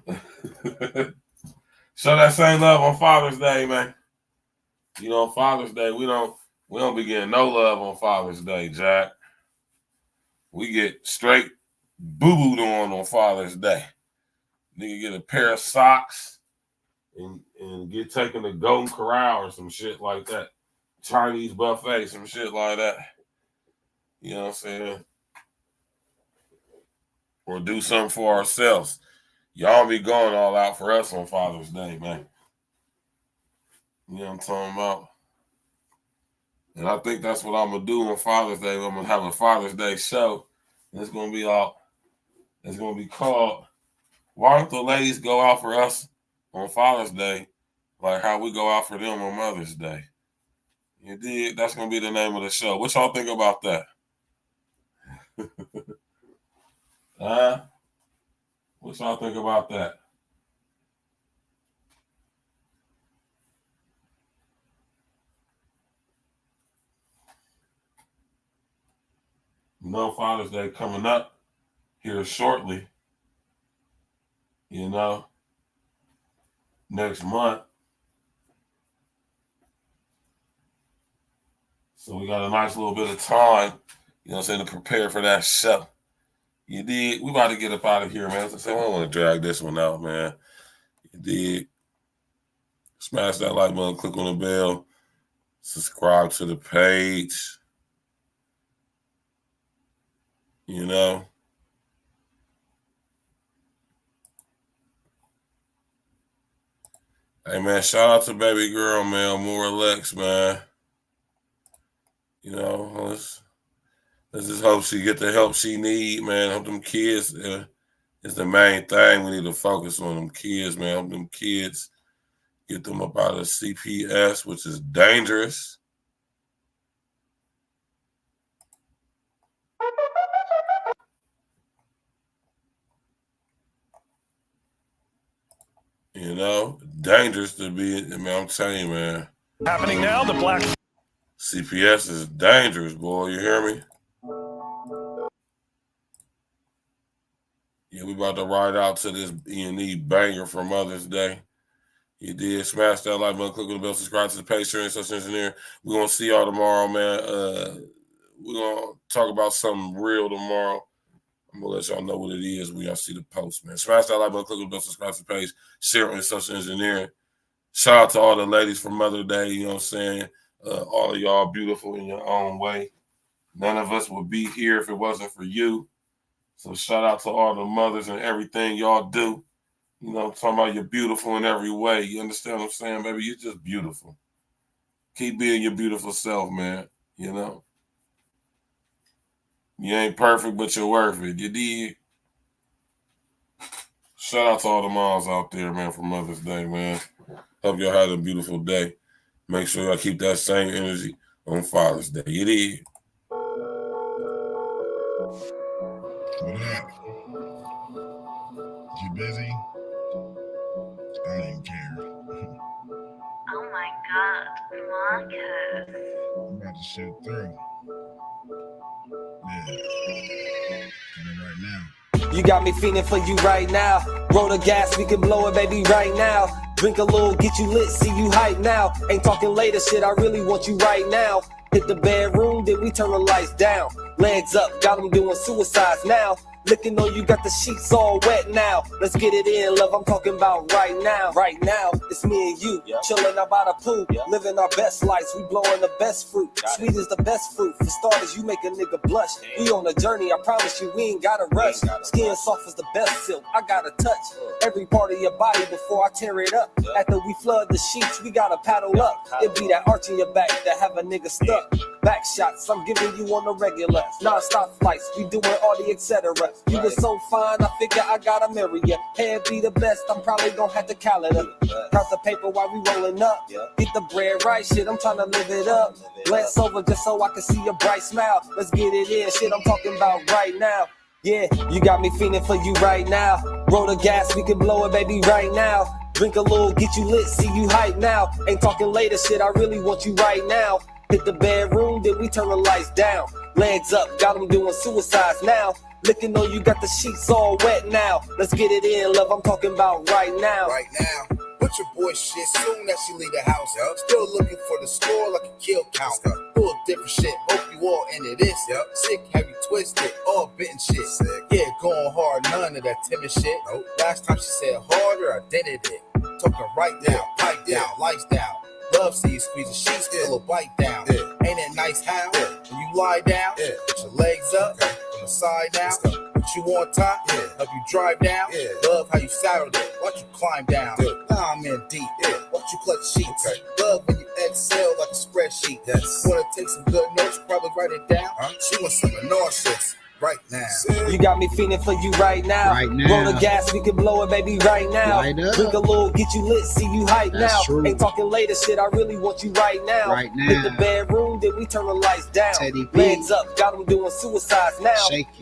Show that same love on Father's Day, man. You know, on Father's Day, we don't be getting no love on Father's Day, Jack. We get straight boo-booed on Father's Day. Nigga get a pair of socks and get taken to Golden Corral or some shit like that. Chinese buffet, some shit like that. You know what I'm saying? Or do something for ourselves. Y'all be going all out for us on Father's Day, man. You know what I'm talking about? And I think that's what I'm going to do on Father's Day. I'm going to have a Father's Day show. And it's going to be called, Why Don't the Ladies Go Out for Us on Father's Day like how we go out for them on Mother's Day? You did? That's going to be the name of the show. What y'all think about that? What y'all think about that? You know, Father's Day coming up here shortly. You know, next month. So we got a nice little bit of time, you know what I'm saying, to prepare for that show. You did. We about to get up out of here, man. So I don't want to drag this one out, man. You did. Smash that like button, click on the bell, subscribe to the page. You know. Hey, man, shout out to baby girl, man, More Lex, man. You know, let's just hope she get the help she need, man. Hope them kids is the main thing. We need to focus on them kids, man. Hope them kids get them up out of CPS, which is dangerous. You know, dangerous to be. I mean, I'm telling you, man. Happening now, the black CPS is dangerous, boy. You hear me? Yeah, we about to ride out to this E&E banger for Mother's Day. You did. Smash that like button, click on the bell, subscribe to the page, share, and such engineer. We're going to see y'all tomorrow, man. We're going to talk about something real tomorrow. I'm going to let y'all know what it is when y'all see the post, man. Smash that like button, click on the bell, subscribe to the page, share, and such engineering. Shout out to all the ladies for Mother's Day, you know what I'm saying? All of y'all beautiful in your own way. None of us would be here if it wasn't for you. So shout out to all the mothers and everything y'all do. You know, I'm talking about you're beautiful in every way. You understand what I'm saying, baby? You're just beautiful. Keep being your beautiful self, man. You know? You ain't perfect, but you're worth it. You did. Shout out to all the moms out there, man, for Mother's Day, man. Hope y'all had a beautiful day. Make sure y'all keep that same energy on Father's Day. You did. What up? You busy? I don't even care. Oh my God, Marcus. I'm about to shoot through. Yeah. Coming right now. You got me feeling for you right now. Roll the gas, we can blow it, baby, right now. Drink a little, get you lit, see you hype now. Ain't talking later, shit, I really want you right now. Hit the bedroom, then we turn the lights down. Legs up, got them doing suicides now. Looking on you, got the sheets all wet now. Let's get it in, love, I'm talking about right now. Right now, it's me and you, chilling out by the pool, living our best lives, we blowing the best fruit. Sweet is the best fruit, for starters, you make a nigga blush. We on a journey, I promise you, we ain't gotta rush. Skin soft as the best silk, I gotta touch every part of your body before I tear it up. After we flood the sheets, we gotta paddle up. It be that arch in your back that have a nigga stuck. Back shots, I'm giving you on the regular. Non-stop flights, we doing all the etc. You was so fine, I figure I gotta marry ya. Hair be the best, I'm probably gonna have the calendar. Count the paper while we rolling up. Get the bread right, shit, I'm trying to live it up. Glance over just so I can see your bright smile. Let's get it in, shit, I'm talking about right now. Yeah, you got me feeling for you right now. Roll the gas, we can blow it, baby, right now. Drink a little, get you lit, see you hype now. Ain't talking later, shit, I really want you right now. Hit the bedroom, then we turn the lights down. Legs up, got them doing suicides now. Looking on you, got the sheets all wet now. Let's get it in, love, I'm talking about right now. Right now. Put your boy shit soon as she leave the house. Still looking for the score like a kill count. Full of different shit, hope you all into this. Sick, heavy, twisted, all bitten shit. Yeah, going hard, none of that timid shit. Last time she said harder, I did it. Talking right down, pipe down, lights down. Love see you squeeze the sheets, still a bite down. Ain't it nice how when you lie down, put your legs up, from the side down, put you on top, help you drive down. Love how you saddle it, watch you climb down. Now I'm in deep, watch you clutch sheets. Love when you exhale like a spreadsheet. Wanna take some good notes, probably write it down. She wants some nauseous. Right now. You got me feeling for you right now. Roll the gas, we can blow it, baby, right now. Drink a little, get you lit, see you hype now. Ain't talking later, shit, I really want you right now. Hit the bedroom, then we turn the lights down. Legs up, got them doing suicides now.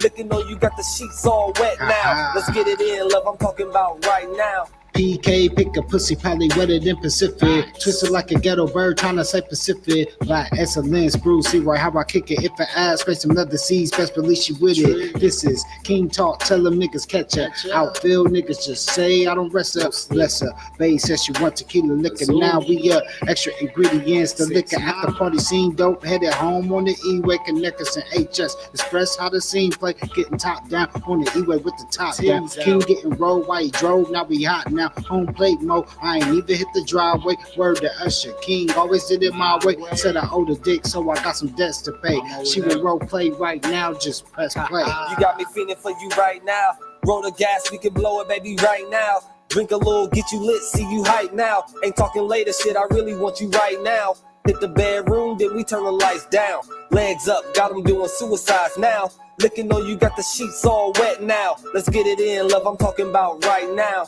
Looking on you, got the sheets all wet now. Let's get it in, love, I'm talking about right now. PK, pick a pussy, probably wetter than Pacific. Twisted like a ghetto bird, trying to say Pacific. Like excellence, Bruce, see right how I kick it. If I ask, space some leather seeds, best believe she with it. This is King Talk, tell them niggas catch her. Outfield niggas just say I don't rest up. Bless her. Bae says she want tequila liquor. Now we extra ingredients, the liquor after party scene dope. Headed home on the E-way, connect us in HS. Express how the scene play, getting top down on the E-way with the top down. King getting rolled while he drove, now we hot now. Home plate mode, I ain't even hit the driveway. Word to Usher, King always did it my way. Said I owe the dick, so I got some debts to pay. She will role play right now, just press play. You got me feeling for you right now. Roll the gas, we can blow it, baby, right now. Drink a little, get you lit, see you hype now. Ain't talking later, shit, I really want you right now. Hit the bedroom, then we turn the lights down. Legs up, got them doing suicides now. Looking on you, got the sheets all wet now. Let's get it in, love, I'm talking about right now.